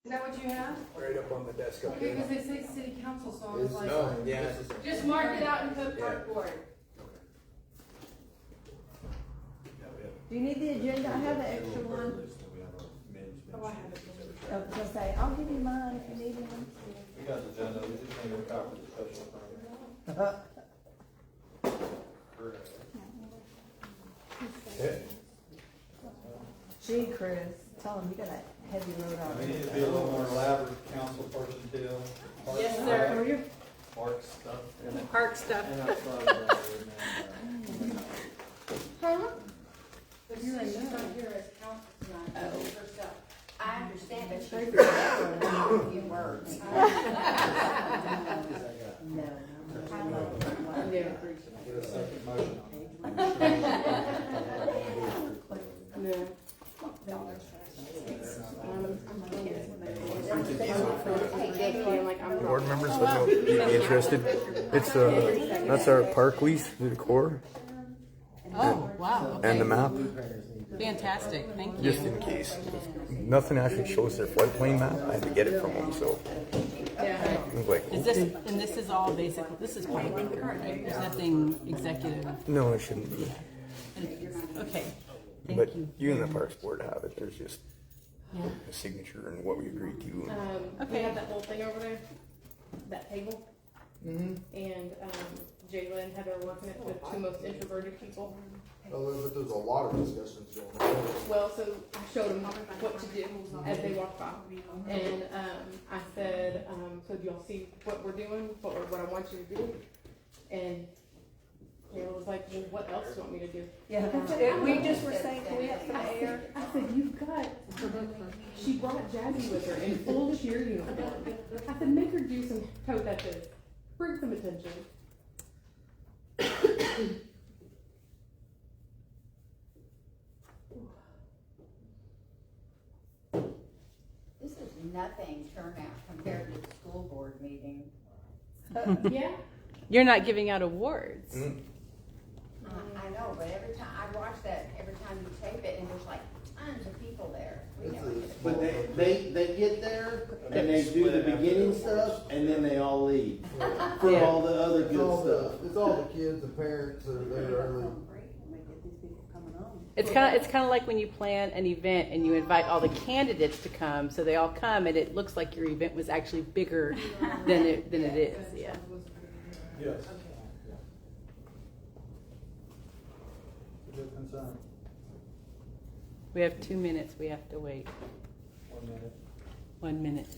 Is that what you have? Right up on the desk up Okay, there. because they say city council, so I was like, No, yeah, it's the same. just mark it out and put park board. Do you need the agenda? I have the extra one. Oh, I have it. I was gonna say, I'll give you mine if you need one. We got the agenda, we just need a copy of the special permit. Gee, Chris, tell him you got a heavy load on. We need to be a little more elaborate, council person deal. Yes, sir. Are you? Park stuff. Park stuff. And I thought about it, man. Huh? But she's not here as council tonight, so it's her stuff. I understand, but she forgot a few words. No. I never appreciate Get a second motion. No. Board members would be interested. It's that's our park lease through the core Oh, wow. and the Okay. map, Fantastic. Thank you. just in case. Nothing actually shows their floodplain map. I had to get it from them, so it was like, Is this, and this is all basic, this is public record, right? There's nothing executive. no, it shouldn't be. Okay. But Thank you. you and the parks board have it. There's just Yeah. a signature and what we agreed to. We Okay. have that whole thing over there, that table. Mm-hmm. And Jalen had her working it with two most introverted people. Oh, but there's a lot of discussions going on. Well, so I showed them what to do as they walked by. And I said, so do y'all see what we're doing, what I want you to do? And Jalen was like, well, what else do you want me to do? Yeah, we just were saying, can we have some air? I said, you've got, she brought Jazzy with her in full cheer uniform. I said, make her do some toe touches, bring some attention. This is nothing turnout compared to the school board meeting. Yeah. You're not giving out awards. I know, but every time, I watch that, every time you tape it, and there's like tons of people there. We never get a But they get there and they do the beginning stuff and then they all leave for Yeah. all the other It's good all stuff. it's all the kids and parents that are there early. It's kind of like when you plan an event and you invite all the candidates to come, so they all come, and it looks like your event was actually bigger than it is. Yeah. Yes. Good concern. We have 2 minutes. We have to wait. 1 minute. 1 minute.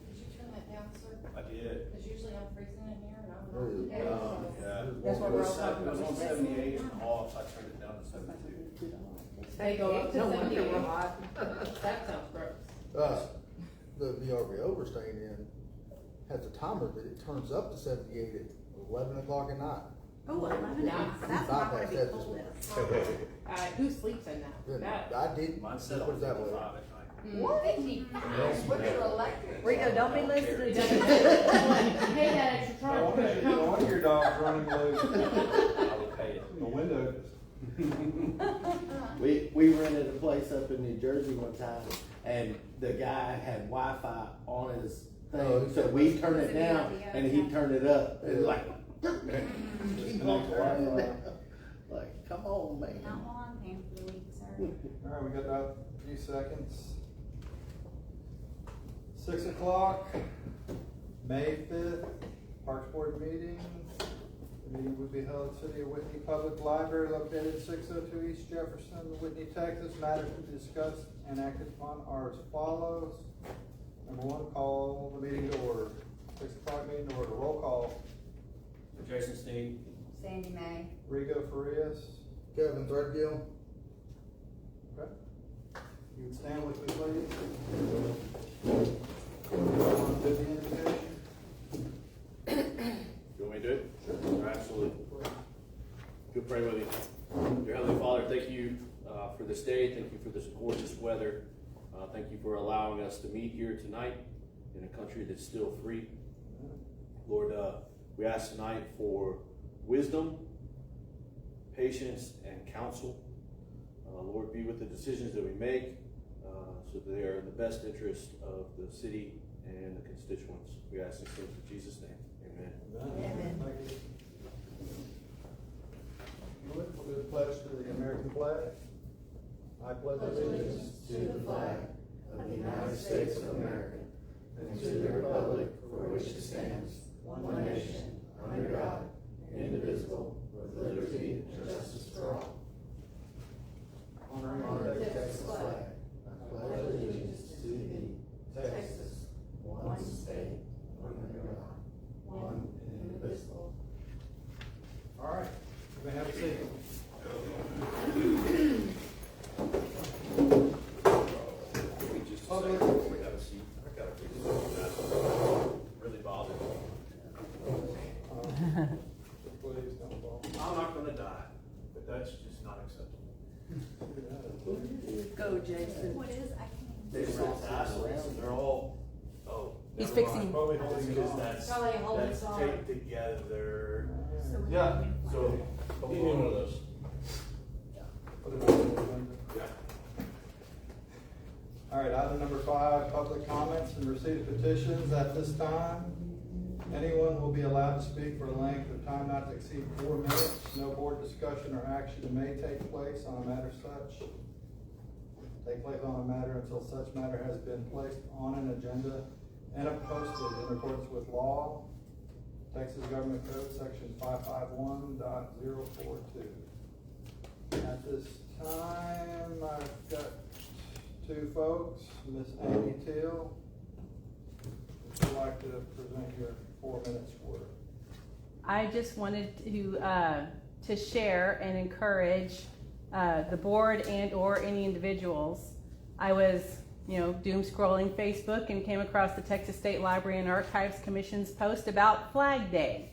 Did you turn that down, sir? I did. Because usually I'm freezing in here and I'm not. Yeah. That's what we're all talking It was about. on 78 and off, I turned it down to 72. They go up to No wonder 78. we're hot. That sounds gross. The VRBO we're staying in has a timer that it turns up to 78 at 11 o'clock at night. Oh, Nice. That's not that this morning. Who sleeps in that? That. I didn't. Mine set What off is that at way? 5 at night. What? 55, what's your electric? Rico, don't be listening to Pay that extra charge because you're No home. wonder your dog's running loose. I will pay it. The window. We rented a place up in New Jersey one time and the guy had Wi-Fi on his Oh, thing, so we turned it down and he turned it up and like, like, come on, man. How long, paying for the week, sir? All right, we got about a few seconds. 6 o'clock, May 5th, Parks Board meeting. The meeting would be held at City of Whitney Public Library located 602 East Jefferson, Whitney, Texas. Matters to be discussed and acted upon are as follows. Number 1, call the meeting to order. 6 o'clock meeting to order. Roll call. Jason Sneed. Sandy May. Rigo Farias. Kevin Threadgill. Okay. You would stand with me, please. Did the invitation? You want me to do it? Sure. Absolutely. Good pray with you. Dear Heavenly Father, thank you for this day. Thank you for this gorgeous weather. Thank you for allowing us to meet here tonight in a country that's still free. Lord, we ask tonight for wisdom, patience, and counsel. Lord, be with the decisions that we make. so that they are in the best interest of the city and the constituents. We ask these things in Jesus' name. Amen. Amen. Thank you. We'll do the pledge to the American flag. I pledge allegiance To the flag of the United States of America and to the republic for which it stands, one nation, under God, indivisible, with liberty and justice for all. Honor the Texas flag. I pledge allegiance to thee, Texas, one state, under God, one indivisible. All right, you may have a seat. Public. Really bothered. Please don't fall. I'm not gonna die, but that's just not acceptable. Go, Jason. What is, I They're tassels, and they're all, oh. He's never fixing- mind. Probably holding it Because on. that's, Probably holding that's it on. taped together. can't. Yeah, so, give me one of those. Put it on the agenda. Yeah. All right, item number 5, public comments and receipt of petitions. At this time, anyone will be allowed to speak for a length of time not to exceed 4 minutes. No board discussion or action may take place on a matter until such matter has been placed on an agenda and posted in accordance with law. Texas Government Code, section 551.042. At this time, I've got 2 folks, Miss Amy Teal. Would you like to present your 4 minutes worth? I just wanted to share and encourage the board and or any individuals. I was, doom scrolling Facebook and came across the Texas State Library and Archives Commission's post about Flag Day.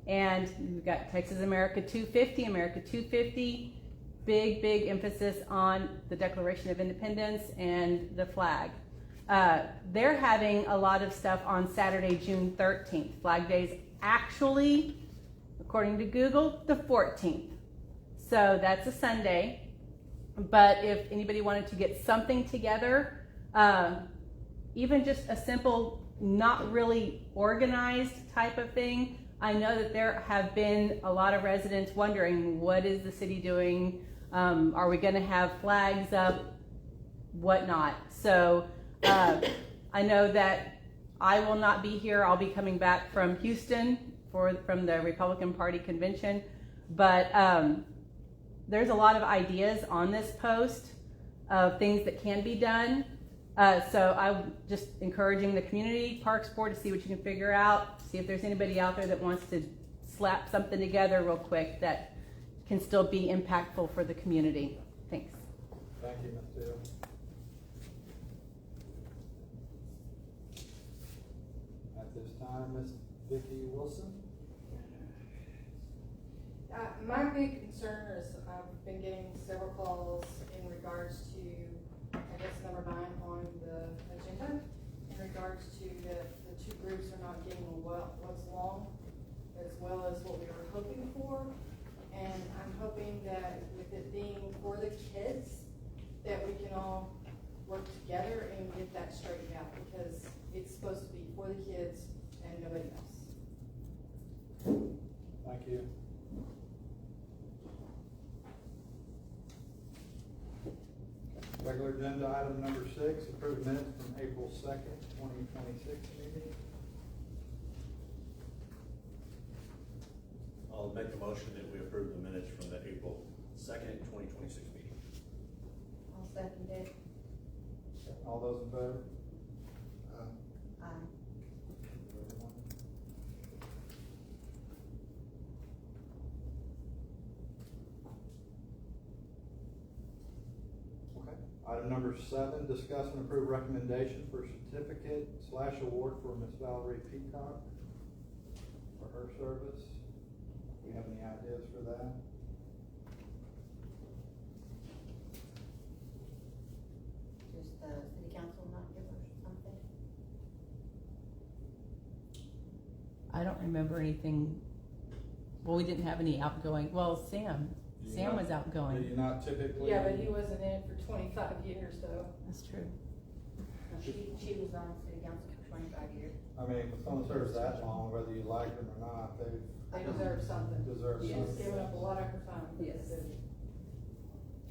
And we've got Texas America 250, big emphasis on the Declaration of Independence and the flag. They're having a lot of stuff on Saturday, June 13th. Flag Day's actually, according to Google, the 14th. So that's a Sunday. But if anybody wanted to get something together, even just a simple, not really organized type of thing, I know that there have been a lot of residents wondering, what is the city doing? Are we going to have flags up? Whatnot. So I know that I will not be here. I'll be coming back from Houston from the Republican Party convention. But there's a lot of ideas on this post of things that can be done. So I'm just encouraging the community parks board to see what you can figure out. See if there's anybody out there that wants to slap something together real quick that can still be impactful for the community. Thanks. Thank you, Ms. Teal. At this time, Ms. Vicki Wilson. My big concern is I've been getting several calls in regards to, I guess, number 9 on the agenda, in regards to the 2 groups are not getting what's along as well as what we were hoping for. And I'm hoping that with it being for the kids, that we can all work together and get that straightened out, because it's supposed to be for the kids and nobody else. Thank you. Regular agenda item number 6, approved minutes from April 2nd, 2026 meeting. I'll make a motion that we approve the minutes from the April 2nd, 2026 meeting. I'll second it. All those in favor? Aye. Okay. Item number 7, discuss and approve recommendation for certificate/award for Miss Valerie Peacock for her service. Do we have any ideas for that? Just the city council not give us something? I don't remember anything. Well, we didn't have any outgoing. Well, Sam Sam was Do outgoing. you not typically? Yeah, but he wasn't in it for 25 years though. That's true. She was on city council for 25 years. I mean, if someone serves that long, whether you like them or not, they They deserve something. deserve She's something. given up a lot of her time. for the Yes. city.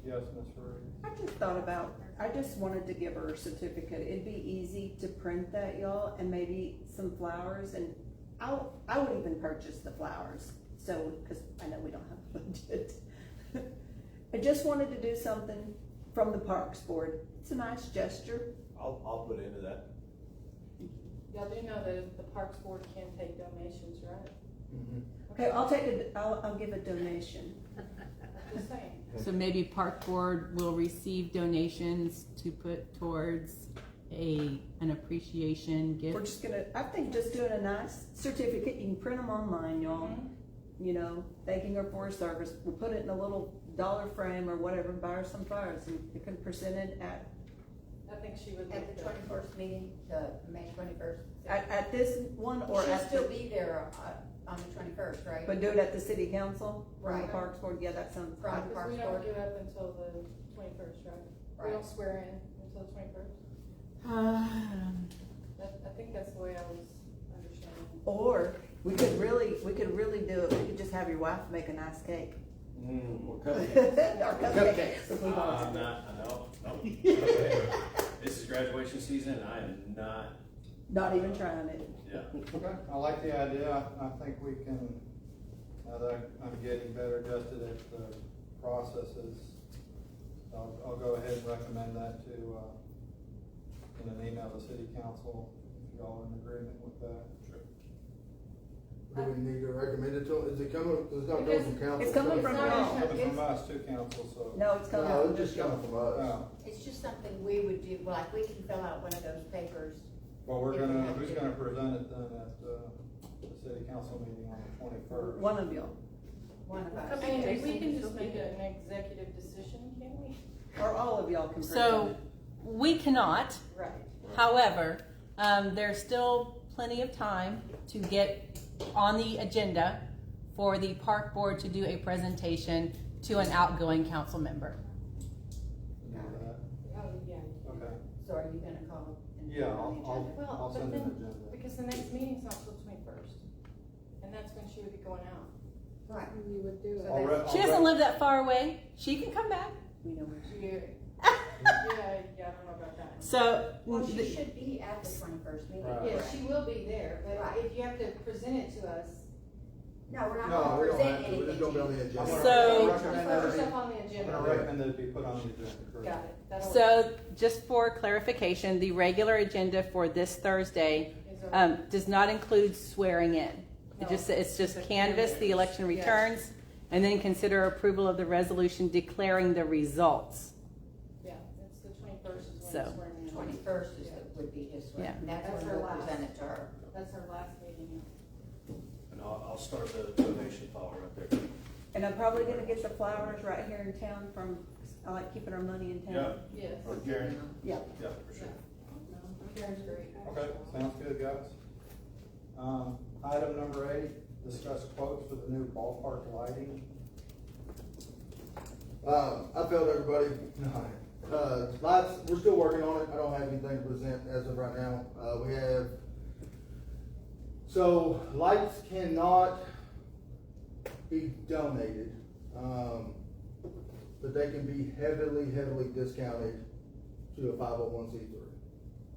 Yes, Ms. Reed. I just thought about, I just wanted to give her a certificate. It'd be easy to print that, y'all, and maybe some flowers, and I would even purchase the flowers. So, cause I know we don't have a budget. I just wanted to do something from the Parks Board. It's a nice gesture. I'll put into that. Y'all do know that the Parks Board can take donations, right? Okay, I'll give a donation. Just saying. So maybe Park Board will receive donations to put towards an appreciation gift. We're just gonna, I think just doing a nice certificate, you can print them online, y'all. You know, thanking her for her service. We'll put it in a little dollar frame or whatever, and buy her some flowers, and it can present it I think she would. At the 21st meeting, the May 21st. at this one or She'll at still the, be there on the 21st, right? but do it at the city council, from the Right. Parks Board, yeah, that sounds From fine. the Because Parks we don't Board. get up until the 21st, right? We Right. don't swear in until the 21st. I think that's the way I was understanding. Or, we could really do it, we could just have your wife make a nice cake. Or Or cupcakes. if we want I'm to. not, no. This is graduation season, and I am not, Not even trying it. yeah. Okay, I like the idea. I think we can, now that I'm getting better adjusted at the processes, I'll go ahead and recommend that to, in an email to city council, if y'all are in agreement with that. Do we need to recommend it to, is it coming, it's not coming from council? It's coming It's from not y'all. coming from us to council, so. No, it's coming No, from it's just coming from us. Oh, It's just something we would do, like, we can fill out one of those papers. well, If we have who's to. gonna present it then at, the city council meeting on the 21st? One of y'all, One of us. And we can just make an executive decision, can't we? or all of y'all can present So it. we cannot. Right. However, there's still plenty of time to get on the agenda for the park board to do a presentation to an outgoing council member. You know that? Oh, yeah. Okay, So are you gonna call? and yeah, put it on the agenda? Well, I'll but send an then, agenda. because the next meeting's not till 21st. And that's when she would be going out. Right. You would do I'll re- She I'll doesn't re- live that far away. She can come back. We know where she Yeah, I don't know about that. So Well, she should be at the 21st meeting. Right. Yeah, she will be there, but Right. if you have to present it to us, No, we're not No, gonna we don't present have to, we're anything just to gonna be on you. the agenda. So- I'll recommend put that it herself be- on the I'm agenda. gonna recommend that it be put on the agenda, correct? Got it. That'll work. So, just for clarification, the regular agenda for this Thursday Is there- does not include swearing in. No. It's just It's a canvass the election Yes. returns, and then consider approval of the resolution declaring the results. Yeah, it's the 21st is when So. it's swearing in. 21st would be his one. Yeah. That's That's when her we'll last. present it to her. That's our last meeting. And I'll start the donation file right there. And I'm probably gonna get the flowers right here in town from, I like keeping our money in town. Yes. Or Karen? Yeah. Yeah, for sure. Karen's great. Okay, sounds good, guys. Item number 8, discuss quotes for the new ballpark lighting. I failed everybody. Lights, we're still working on it. I don't have anything to present as of right now. So lights cannot be donated, but they can be heavily discounted to a 501c3.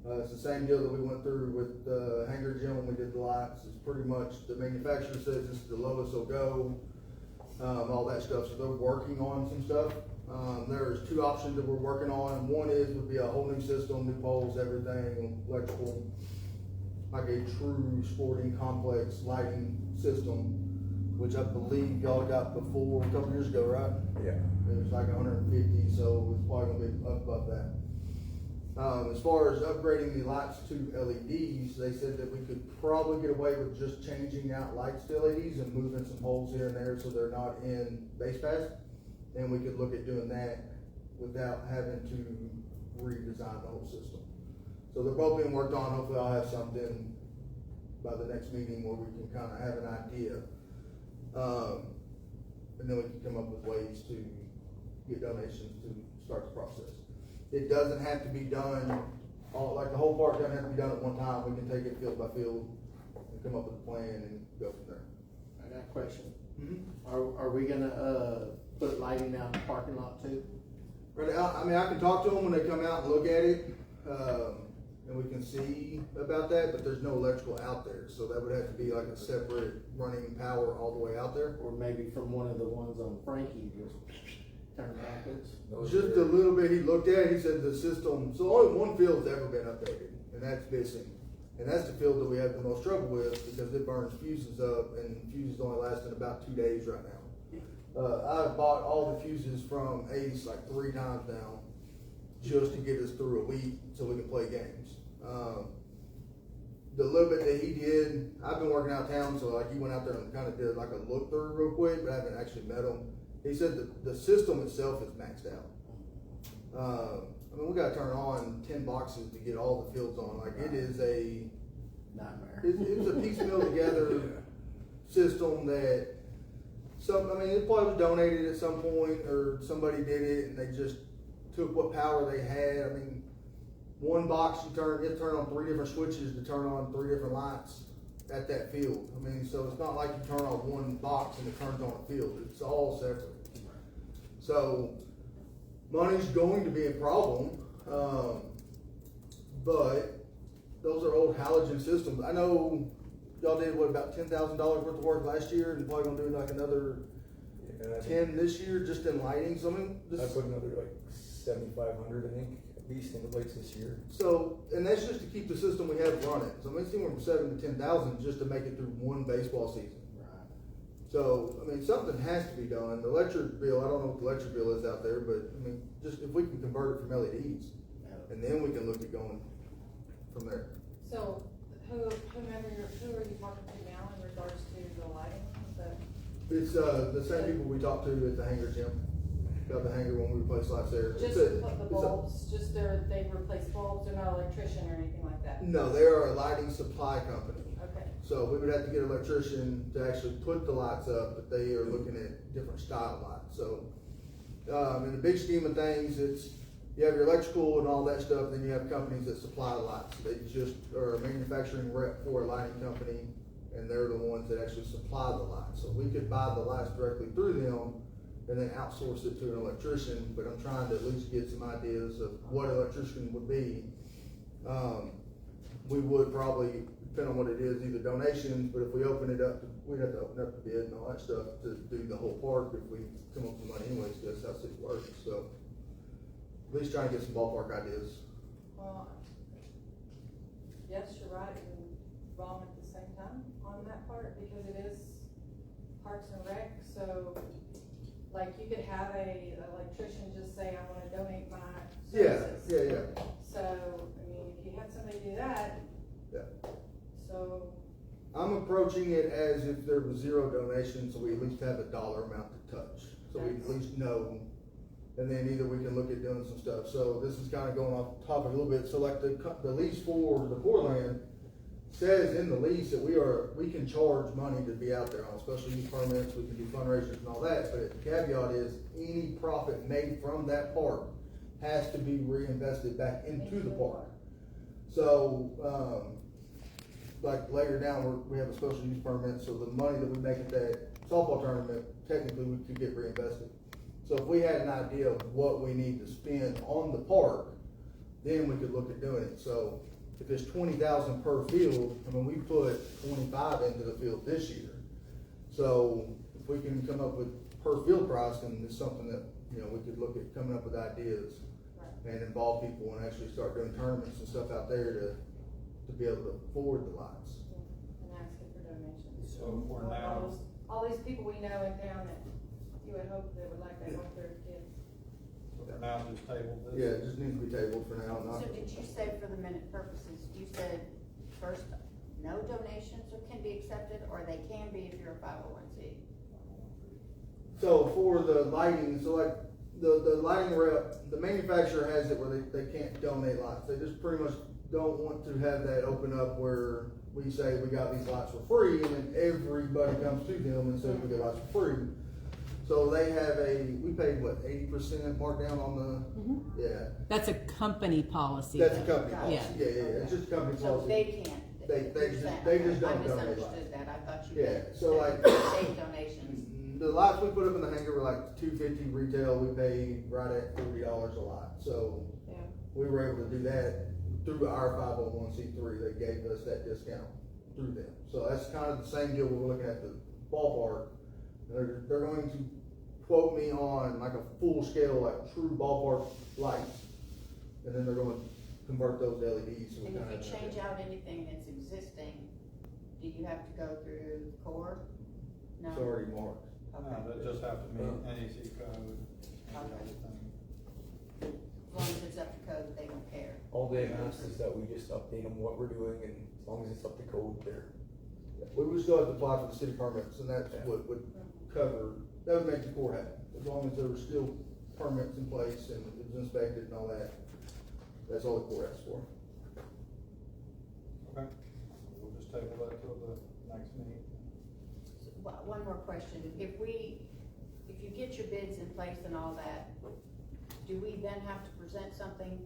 It's the same deal that we went through with the hangar gym when we did the lights. It's pretty much, the manufacturer says this is the lowest they'll go, all that stuff. So they're working on some stuff. There's 2 options that we're working on. One would be a whole new system, new poles, everything, electrical, like a true sporting complex lighting system, which I believe y'all got before a couple years ago, right? Yeah. It was like 150, so it's probably gonna be up above that. As far as upgrading the lights to LEDs, they said that we could probably get away with just changing out lights to LEDs and moving some holes here and there so they're not in base paths. And we could look at doing that without having to redesign the whole system. So they're both being worked on. Hopefully I'll have something by the next meeting where we can kind of have an idea. and then we can come up with ways to get donations to start the process. It doesn't have to be done, like the whole park doesn't have to be done at one time. We can take it field by field and come up with a plan and go from there. I got a question. Mm-hmm. Are we gonna, put lighting out in the parking lot too? Right, I mean, I can talk to them when they come out and look at it, and we can see about that, but there's no electrical out there, so that would have to be like a separate running power all the way out there. Or maybe from one of the ones on Frankie, just turn backwards? Just a little bit he looked at, he said the system, so only one field's ever been updated, and that's missing. And that's the field that we have the most trouble with, because it burns fuses up, and fuses only lasting about 2 days right now. I've bought all the fuses from Ace like 3 times now, just to get us through a week so we can play games. The little bit that he did, I've been working out of town, so like he went out there and kind of did like a look through real quick, but I haven't actually met him. He said that the system itself is maxed out. I mean, we gotta turn on 10 boxes to get all the fields on. Like it is a Nightmare. it was a piecemeal together system that it probably was donated at some point, or somebody did it and they just took what power they had. I mean, one box you have to turn on 3 different switches to turn on 3 different lights at that field. I mean, so it's not like you turn on one box and it turns on a field. It's all separate. So money's going to be a problem, but those are old halogen systems. I know y'all did about $10,000 worth of work last year, and probably gonna do like another 10 this year just in lighting. So I mean, I put another like 7,500, I think, at least in the lights this year. So, and that's just to keep the system we have running. So I mean, it's anywhere from 7,000 to 10,000 just to make it through one baseball season. Right. So I mean, something has to be done. The electric bill, I don't know what the electric bill is out there, but I mean, just if we can convert it from LEDs, and then we can look at going from there. So, who are you talking to now in regards to the lighting? It's the same people we talked to at the hangar gym, about the hangar when we replaced lights there. Just the bulbs, they replace bulbs, they're not an electrician or anything like that? No, they are a lighting supply company. Okay. So we would have to get an electrician to actually put the lights up, but they are looking at different style lights. So, in the big scheme of things, you have your electrical and all that stuff, then you have companies that supply the lights. They just are a manufacturing rep for a lighting company, and they're the ones that actually supply the lights. So we could buy the lights directly through them and then outsource it to an electrician, but I'm trying to at least get some ideas of what an electrician would be. We would probably, depending on what it is, either donations, but if we open it up, we'd have to open up the bid and all that stuff to do the whole park if we come up with money anyways, because that's how city works. So at least trying to get some ballpark ideas. Well, yes, you're right and wrong at the same time on that part, because it is Parks and Rec. So like you could have an electrician just say, I want to donate my services. Yeah. So, I mean, if you had somebody do that. Yeah. So. I'm approaching it as if there was 0 donations, so we at least have a dollar amount to touch. So we at least know, and then either we can look at doing some stuff. So this is kind of going off topic a little bit. So like the lease for the Core Land says in the lease that we can charge money to be out there on special use permits, we can do fundraisers and all that, but the caveat is any profit made from that park has to be reinvested back into the park. So, like later down, we have a special use permit, so the money that we make at that softball tournament, technically we could get reinvested. So if we had an idea of what we need to spend on the park, then we could look at doing it. So if it's 20,000 per field, I mean, we put 25 into the field this year. So if we can come up with per field price, then it's something that, we could look at coming up with ideas and involve people and actually start doing tournaments and stuff out there to be able to afford the lights. And asking for donations. So for now, all these people we know in town that you would hope that would like that work their kids. so for now, just table this. Yeah, it just needs to be tabled for now. So did you say for the minute purposes, you said first, no donations can be accepted, or they can be if you're a 501c? So for the lighting, so like the lighting rep, the manufacturer has it where they can't donate lights. They just pretty much don't want to have that open up where we say we got these lights for free and then everybody comes to them and says we get lights for free. So they have we paid what, 80% markdown on Mhm. the, yeah. That's a company policy. That's a though. company policy, yeah, it's just a company So policy. they can't. They you're just- saying- they just I don't donate misunderstood that, I thought you Yeah, meant so like- state donations. The lots we put up in the hangar were like $250 retail, we paid right at $40 a lot, so. Yeah. We were able to do that through our 501c3, they gave us that discount through them. So that's kind of the same deal we're looking at the ballpark. They're going to quote me on like a full scale, like true ballpark lights. And then they're gonna convert those to LEDs. So we And kinda if you have change out anything that's existing, do you have to go through the core? No? It's already marked. No, Okay. that just have to meet NEC code and everything. As long as it's up to code, they don't care. All they ask is that we just update them what we're doing, and as long as it's up to code, they're. We would still have to apply for the city permits, and that's what would cover, that would make the court happy. As long as there were still permits in place and it was inspected and all that, that's all the court asks for. Okay, we'll just table that till the next meeting. One more question, if you get your bids in place and all that, do we then have to present something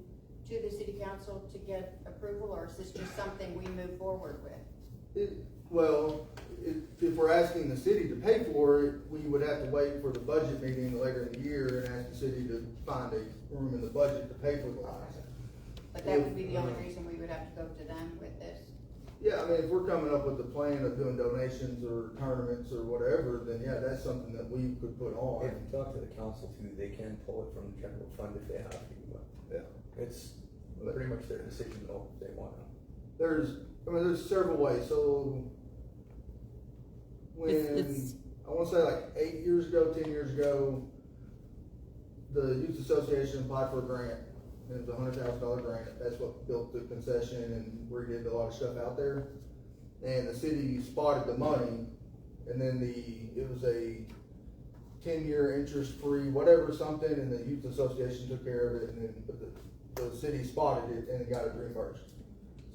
to the city council to get approval, or is this just something we move forward with? If we're asking the city to pay for it, we would have to wait for the budget meeting later in the year and ask the city to find a room in the budget to pay for the lights. But that would be the only reason we would have to go to them with this? Yeah, I mean, if we're coming up with a plan of doing donations or tournaments or whatever, then yeah, that's something that we could put on. If you talk to the council too, they can pull it from the general fund if they have to, but Yeah. it's pretty much their decision though, if they want to. There's several ways, so when, It's- I wanna say like 8 years ago, 10 years ago, the Youth Association applied for a grant, and it was a $100,000 grant, that's what built the concession and redid a lot of stuff out there. And the city spotted the money, and then it was a 10-year interest-free, whatever, something, and the Youth Association took care of it, and then, but the city spotted it and it got it reimbursed.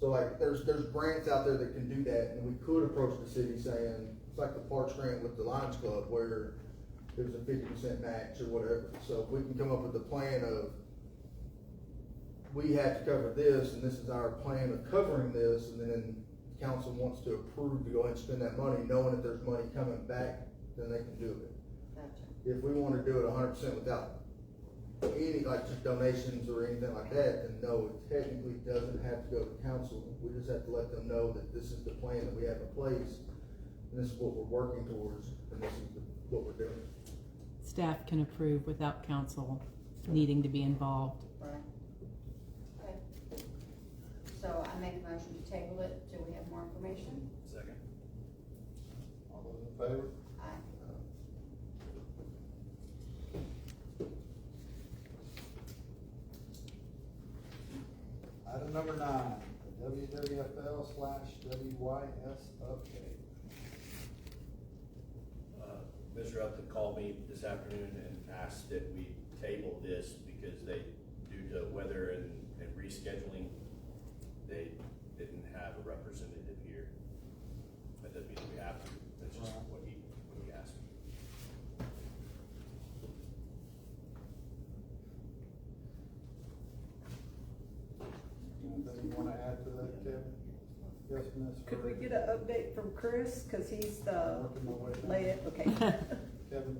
So like, there's grants out there that can do that, and we could approach the city saying, it's like the Parks grant with the Lions Club, where it was a 50% match or whatever. So if we can come up with a plan of, we have to cover this, and this is our plan of covering this, and then council wants to approve to go ahead and spend that money, knowing that there's money coming back, then they can do it. Gotcha. If we wanna do it 100% without any, like, just donations or anything like that, then no, it technically doesn't have to go to council. We just have to let them know that this is the plan that we have in place, and this is what we're working towards, and this is what we're doing. Staff can approve without council needing to be involved. Right. Okay. So I make a motion to table it till we have more information. Second. All those in favor? Aye. Item number 9, the WWFL/WYS update. Mr. Upton called me this afternoon and asked that we table this because due to weather and rescheduling, they didn't have a representative here. That doesn't mean that we have to, that's just what he asked. Anything you wanna add to that, Kevin? Yes, Miss. Could we get an update from Chris, cause he's the Working my way down. lay okay. Kevin?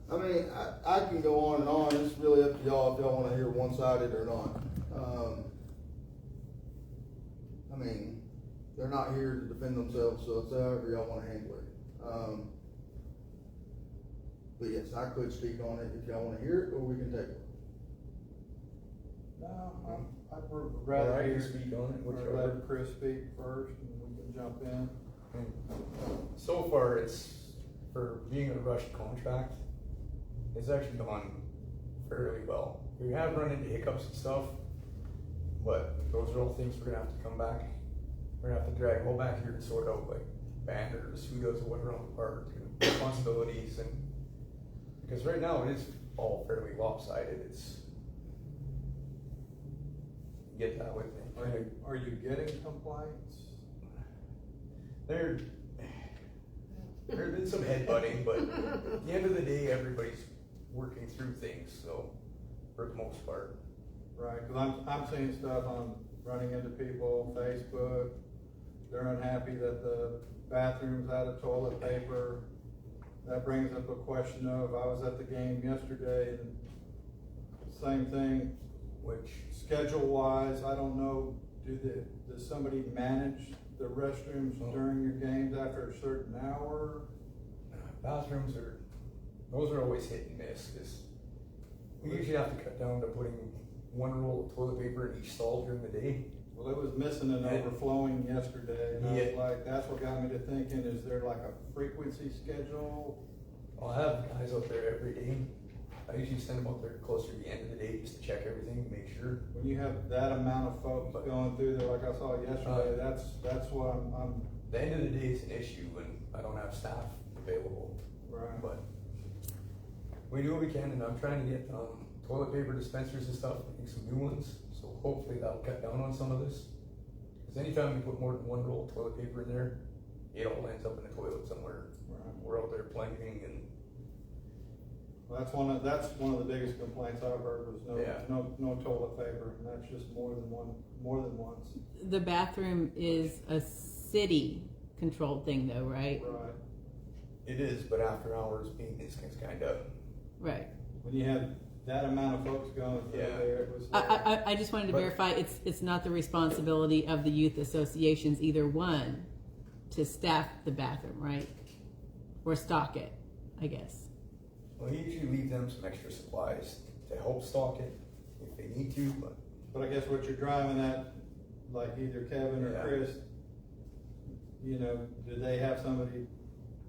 I mean, I can go on and on, it's really up to y'all if y'all wanna hear one-sided or not. I mean, they're not here to defend themselves, so it's however y'all wanna handle it. But yes, I could speak on it if y'all wanna hear it, or we can take it. No, I'd Or rather I hear, can speak on it, or whichever. let Chris speak first, and we can jump in. So far, it's, for being a rushed contract, it's actually gone fairly well. We have run into hiccups and stuff, but those are all things we're gonna have to come back. We're gonna have to drag all back here and sort out, like, banners, who does what around the park, responsibilities, and, because right now it is all fairly lopsided, it's, get that with me. Are you getting complaints? They're, There's been some headbutting, but at the end of the day, everybody's working through things, so, for the most part. Right, cause I'm seeing stuff on running into people, Facebook, they're unhappy that the bathroom's out of toilet paper. That brings up a question of, I was at the game yesterday and same thing, Which, schedule wise, I don't know, does somebody manage the restrooms during your games after a certain hour? bathrooms those are always hit and miss, cause we usually have to cut down to putting one roll of toilet paper in each stall during the day. Well, it was missing and overflowing yesterday, and I was Yeah. like, that's what got me to thinking, is there like a frequency schedule? I'll have guys out there every day. I usually send them out there closer to the end of the day just to check everything, make sure. When you have that amount of folks going through there, like I saw yesterday, that's what I'm. The end of the day is an issue when I don't have staff available, Right. but we do what we can, and I'm trying to get, toilet paper dispensers and stuff, making some new ones, so hopefully that'll cut down on some of this. Cause anytime you put more than one roll of toilet paper in there, it all ends up in the toilet somewhere. Right. We're out there planking and, Well, that's one of the biggest complaints I've heard was Yeah. no toilet paper, and that's just more than once. The bathroom is a city controlled thing though, right? Right. it is, but after hours, maintenance gets kinda, Right. When you have that amount of folks going through Yeah. there, it was. I just wanted to But- verify, it's not the responsibility of the youth associations, either one, to staff the bathroom, right? Or stock it, I guess. we usually leave them some extra supplies to help stock it if they need to, but But I guess what you're driving at, like either Kevin or Yeah. Chris, you know, do they have somebody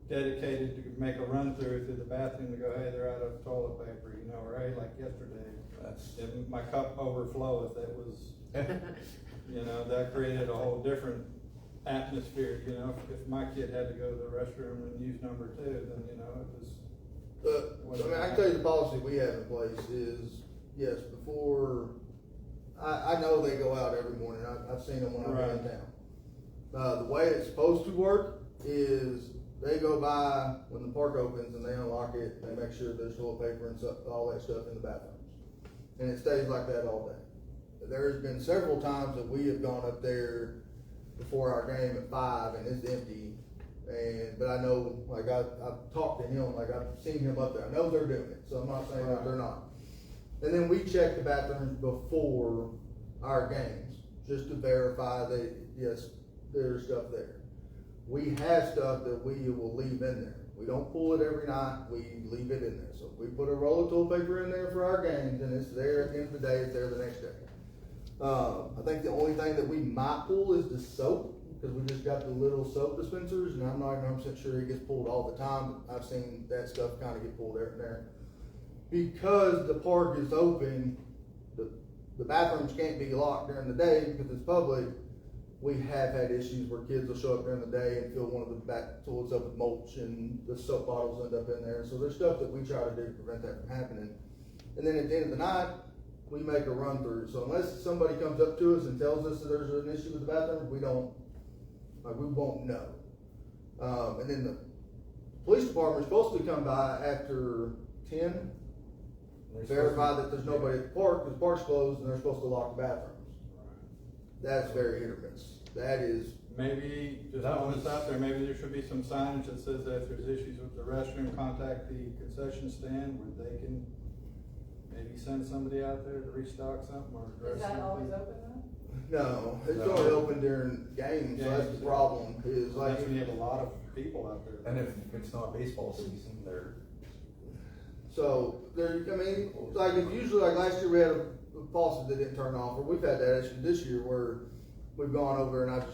dedicated to make a run through the bathroom to go, hey, they're out of toilet paper, you know, or hey, like yesterday, that's, if my cup overfloweth, it was, you know, that created a whole different atmosphere, you know, if my kid had to go to the restroom and use number 2, then, you know, it was. I mean, I can tell you the policy we have in place is, yes, before, I know they go out every morning, I've seen them when I'm in Right. town. The way it's supposed to work is they go by when the park opens and they unlock it, and they make sure there's toilet paper and stuff, all that stuff in the bathrooms. And it stays like that all day. There's been several times that we have gone up there before our game at 5 and it's empty. But I know, like I've talked to him, like I've seen him up there. I know they're doing it, so I'm not saying that they're not. And then we check the bathrooms before our games, just to verify that, yes, there's stuff there. We have stuff that we will leave in there. We don't pull it every night, we leave it in there. So if we put a roll of toilet paper in there for our games, and it's there at the end of the day, it's there the next day. I think the only thing that we might pull is the soap, because we just got the little soap dispensers, and I'm not 100% sure it gets pulled all the time, but I've seen that stuff kind of get pulled there and there. Because the park is open, the bathrooms can't be locked during the day because it's public. We have had issues where kids will show up during the day and fill one of the back toilets up with mulch, and the soap bottles end up in there. So there's stuff that we try to do to prevent that from happening. And then at the end of the night, we make a run through. So unless somebody comes up to us and tells us that there's an issue with the bathroom, we won't know. And then the police department is supposed to come by after 10, verify that there's nobody at the park, because the park's closed, and they're supposed to lock the bathrooms. That's very hit or miss. That is, Maybe, just throwing this out there, maybe there should be some signage that says that if there's issues with the restroom, contact the concession stand where they can maybe send somebody out there to restock something or address Is that something. always open though? no, it's No. only open during games, so that's the problem, is like, That's when you have a lot of people out there. and if it's not baseball season, they're, so there, I mean, like if usually, like last year we had a faucet that didn't turn off, or we've had that issue this year where we've gone over and I'll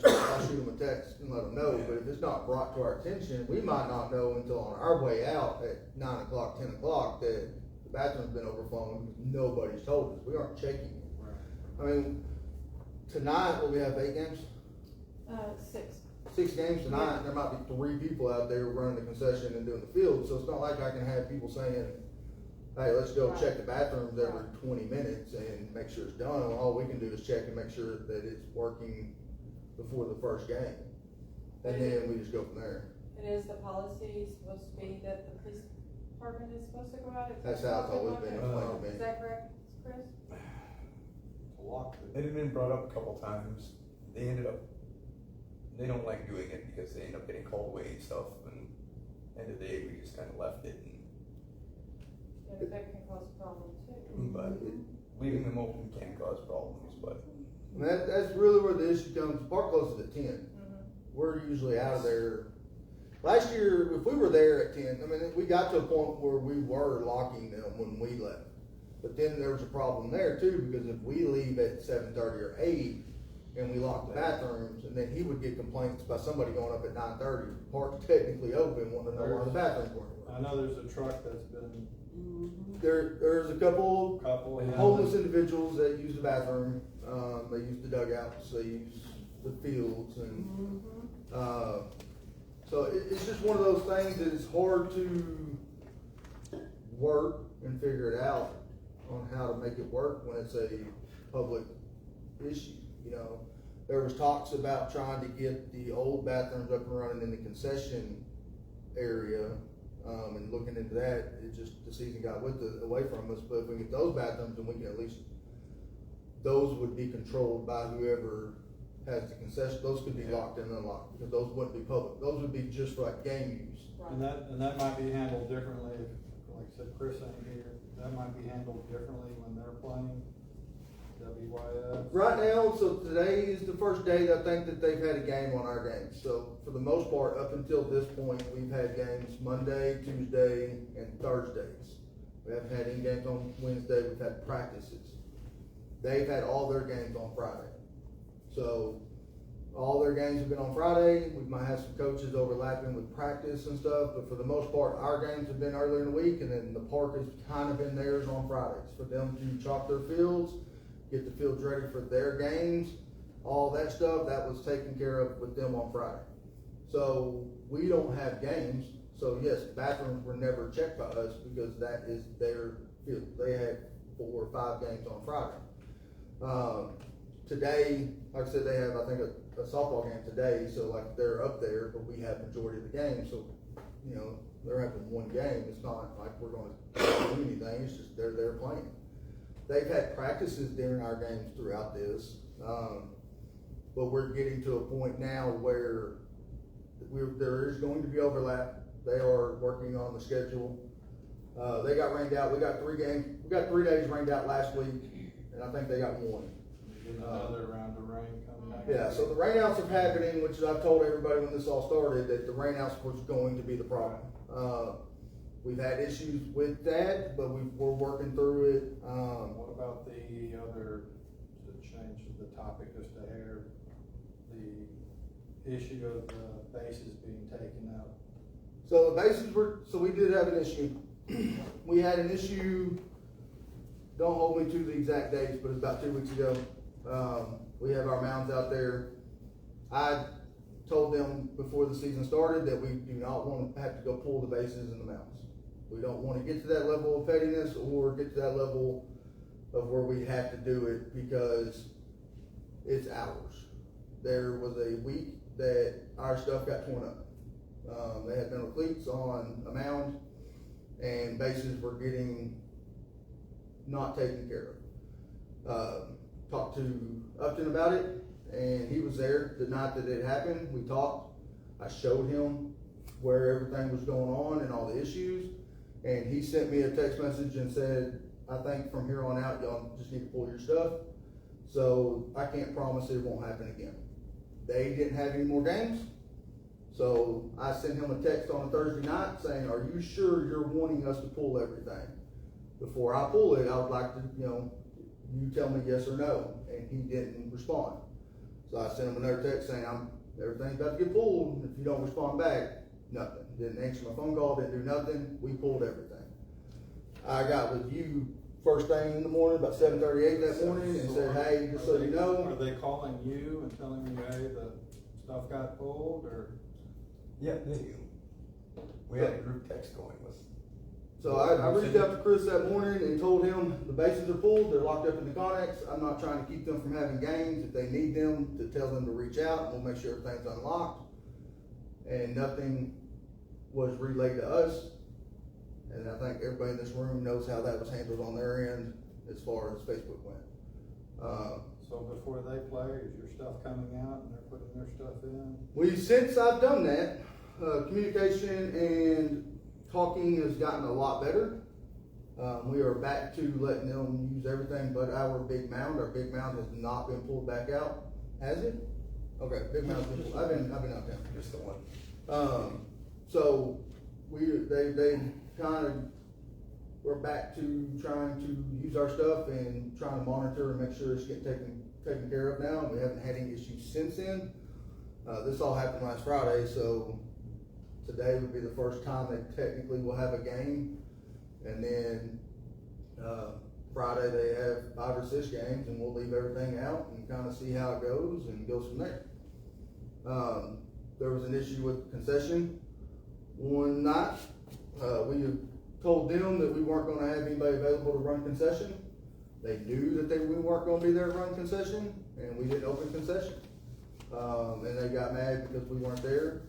shoot them a text and let them know, but if it's not brought to our attention, we might not know until on our way out at 9 o'clock, 10 o'clock that the bathroom's been overflowing because nobody's told us. We aren't checking it. I mean, tonight, will we have 8 games? 6. 6 games tonight, there might be 3 people out there running the concession and doing the field, so it's not like I can have people saying, hey, let's go check the bathrooms every 20 minutes and make sure it's done. All we can do is check and make sure that it's working before the first game. And then we just go from there. And is the policy supposed to be that the police department is supposed to go out? If That's there's how it's something always like been that? explained to Is me. that correct, Chris? To lock It had been brought up a couple times. They don't like doing it because they end up getting called away and stuff, and end of the day, we just kinda left it, Yeah, but that can cause a problem too. but leaving them open can cause problems, but. And that's really where the issue comes. The park closes at 10. Mhm. We're usually out of there. Last year, if we were there at 10, I mean, we got to a point where we were locking them when we left. But then there was a problem there too, because if we leave at 7:30 or 8 and we lock the bathrooms, and then he would get complaints by somebody going up at 9:30, the park's technically open, wanting to know why the bathrooms weren't I working. know there's a truck that's been There's a couple yeah. homeless individuals that use the bathroom, they use the dugouts, they use the fields, and, so it's just one of those things that it's hard to work and figure it out on how to make it work when it's a public issue, you know? There was talks about trying to get the old bathrooms up and running in the concession area, and looking into that, it just, the season got away from us, but if we get those bathrooms, then we can at least, those would be controlled by whoever has the concession, those could be locked and unlocked, because those wouldn't be public, those would be just for like game use. And that might be handled differently, if, like I said, Chris ain't here, that might be handled differently when they're playing WYS. Right now, so today is the first day that I think that they've had a game on our games, so for the most part, up until this point, we've had games Monday, Tuesday, and Thursdays. We haven't had any games on Wednesday, we've had practices. They've had all their games on Friday. So, all their games have been on Friday, we might have some coaches overlapping with practice and stuff, but for the most part, our games have been earlier in the week, and then the park has kind of been theirs on Fridays, for them to chalk their fields, get the fields ready for their games, all that stuff, that was taken care of with them on Friday. So, we don't have games, so yes, bathrooms were never checked by us, because that is their field, they had 4 or 5 games on Friday. Today, like I said, they have, I think, a softball game today, so like they're up there, but we have majority of the game, so, you know, they're having one game, it's not like we're gonna do anything, it's just they're there playing. They've had practices during our games throughout this, but we're getting to a point now where there is going to be overlap. They are working on the schedule. They got rained out, we got 3 days rained out last week, and I think they got 1. Another round of rain coming back. Yeah, so the rainouts are happening, which I've told everybody when this all started, that the rainouts was going to be the problem. We've had issues with that, but we're working through it. What about the other, to change the topic just a hair, the issue of the bases being taken out? So the bases we did have an issue. We had an issue, don't hold me to the exact dates, but it's about 2 weeks ago. We have our mounds out there. I told them before the season started that we do not want to have to go pull the bases and the mounds. We don't want to get to that level of pettiness or get to that level of where we have to do it because it's ours. There was a week that our stuff got torn up. They had metal cleats on a mound and bases were getting not taken care of. Talked to Upton about it, and he was there the night that it happened. We talked. I showed him where everything was going on and all the issues, and he sent me a text message and said, I think from here on out, y'all just need to pull your stuff. So I can't promise it won't happen again. They didn't have any more games, so I sent him a text on a Thursday night saying, are you sure you're wanting us to pull everything? Before I pull it, I would like to, you tell me yes or no, and he didn't respond. So I sent him another text saying, everything's about to get pulled, if you don't respond back, nothing. Didn't answer my phone call, didn't do nothing, we pulled everything. I got with you first thing in the morning, about 7:38 that morning, and said, hey, just so you know. Are they calling you and telling you, hey, the stuff got pulled, or? Yeah, they do. We had a group text going with. So I reached out to Chris that morning and told him the bases are pulled, they're locked up in the Connex. I'm not trying to keep them from having games. If they need them, to tell them to reach out, we'll make sure everything's unlocked. And nothing was relayed to us. And I think everybody in this room knows how that was handled on their end as far as Facebook went. So before they play, is your stuff coming out and they're putting their stuff in? Since I've done that, communication and talking has gotten a lot better. We are back to letting them use everything but our big mound. Our big mound has not been pulled back out, has it? Okay, big mound's been pulled. I've been out of town. Just the one. So they kind of, we're back to trying to use our stuff and trying to monitor and make sure it's getting taken care of now. We haven't had any issues since then. This all happened last Friday, so today would be the first time they technically will have a game. And then Friday they have 5 or 6 games, and we'll leave everything out and kind of see how it goes and goes from there. There was an issue with concession one night. We told them that we weren't going to have anybody available to run concession. They knew that we weren't going to be there to run concession, and we didn't open concession. And they got mad because we weren't there.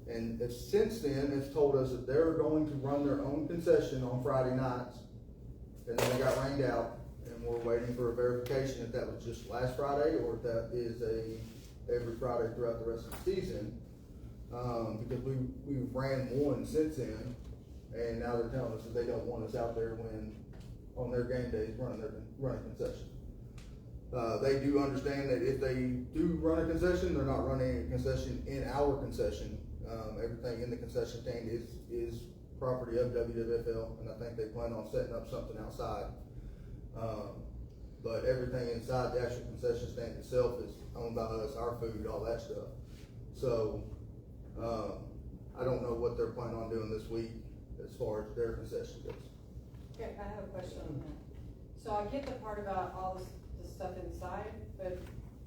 And since then, it's told us that they're going to run their own concession on Friday nights. And then they got rained out, and we're waiting for a verification if that was just last Friday or if that is every Friday throughout the rest of the season. Because we ran one since then, and now they're telling us that they don't want us out there when on their game days running concession. They do understand that if they do run a concession, they're not running a concession in our concession. Everything in the concession stand is property of WWFL, and I think they plan on setting up something outside. But everything inside the actual concession stand itself is owned by us, our food, all that stuff. So I don't know what they're planning on doing this week as far as their concession goes. Okay, I have a question on that. So I get the part about all the stuff inside, but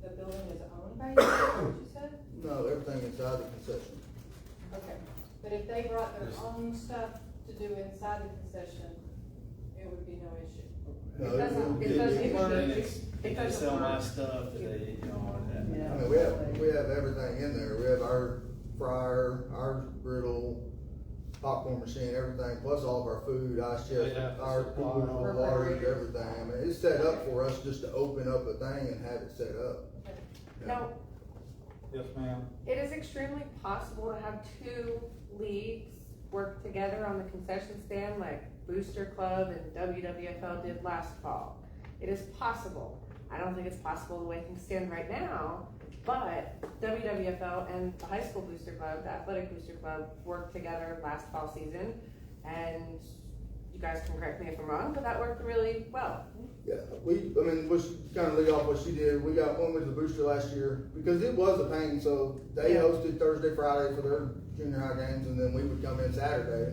the building is owned by you, is that what you said? No, everything inside the concession. Okay, but if they brought their own stuff to do inside the concession, it would be no issue. No, It doesn't work. If they sell my stuff, they, you know, and Yeah. I mean, we have everything in there. We have our fryer, our griddle, popcorn machine, everything, plus all of our food, ice chest, our pool, large, everything. I mean, it's set up for us just to open up a thing and have it set up. Now, Yes, ma'am. it is extremely possible to have 2 leagues work together on the concession stand like Booster Club and WWFL did last fall. It is possible. I don't think it's possible the way things stand right now, but WWFL and the high school booster club, the athletic booster club, worked together last fall season, and you guys can correct me if I'm wrong, but that worked really well. Yeah, which kind of lead off what she did. We got one with the booster last year because it was a pain. So they hosted Thursday, Friday for their junior high games, and then we would come in Saturday,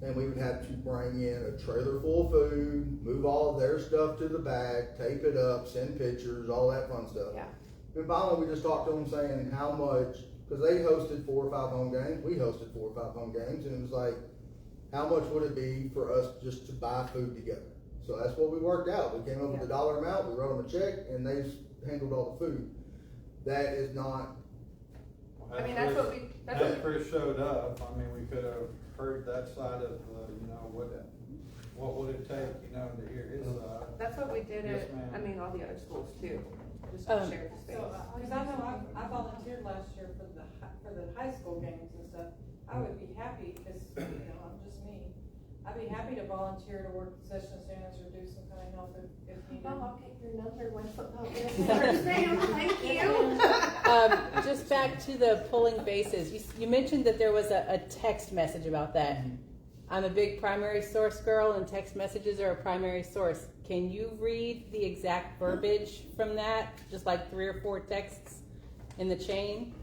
and we would have to bring in a trailer full of food, move all of their stuff to the back, tape it up, send pictures, all that fun stuff. Yeah. And finally, we just talked to them saying how much, because they hosted 4 or 5 home games, we hosted 4 or 5 home games, and it was like, how much would it be for us just to buy food together? So that's what we worked out. We came up with a dollar amount, we wrote them a check, and they handled all the food. That is not. I mean, that's what Had Chris showed up, I mean, we could have heard that side of, you know, what would it take, you know, to hear his side. That's what we did Yes, at, ma'am. I mean, all the other schools too, just to share the space. So, cause I know I volunteered last year for the high school games and stuff. I would be happy, cause, you know, I'm just me. I'd be happy to volunteer to work concession stands or do some kind of help if needed. Oh, I'll get your number when football gets thank you. Just back to the pulling bases, you mentioned that there was a text message about that. I'm a big primary source girl, and text messages are a primary source. Can you read the exact verbiage from that? Just like 3 or 4 texts in the chain?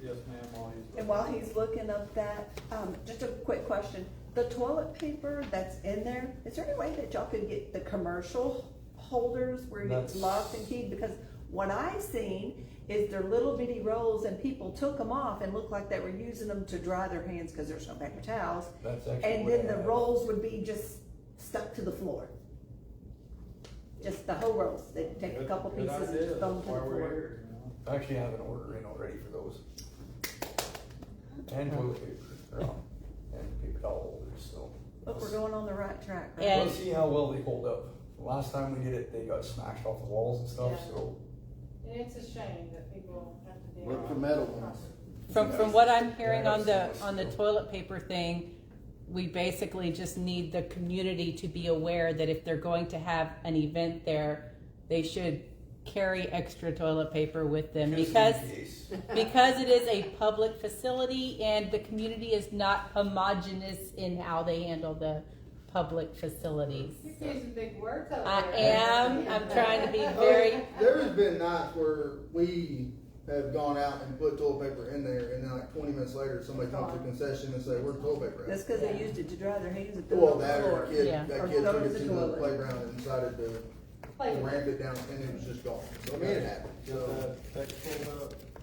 Yes, ma'am, And while he's looking up that, just a quick question. The toilet paper that's in there, is there any way that y'all could get the commercial holders where it's locked and keyed? Because what I seen is they're little bitty rolls, and people took them off and looked like they were using them to dry their hands because there's no paper towels. That's actually And what then I the have. rolls would be just stuck to the floor. Just the whole rolls. They'd take a couple Good pieces idea. and throw them to the That's why we're floor. here. I actually have an order in already for those. And toilet paper, and paper towel holders, so. But we're going on the right track, right? And- Let's see how well they hold up. Last time we did it, they got smashed off the walls and stuff, Yeah. so. And it's a shame that people have to deal Look with for metal ones. From what I'm hearing Yeah, on that's the nice. toilet paper thing, we basically just need the community to be aware that if they're going to have an event there, they should carry extra toilet paper with them because it is a public facility and the community is not homogeneous in how they handle the public facilities. You're using big words over I there. am. I'm trying to be very. There has been nights where we have gone out and put toilet paper in there, and then like 20 minutes later, somebody comes to the concession and say, "Where's toilet paper That's at?" because they used it to dry their hands and throw Well, it on the that or floor. a kid, Yeah. that Or kid throw took it it in to the the toilet. playground and decided to ramp it down, and it was just gone. So I mean, it happened.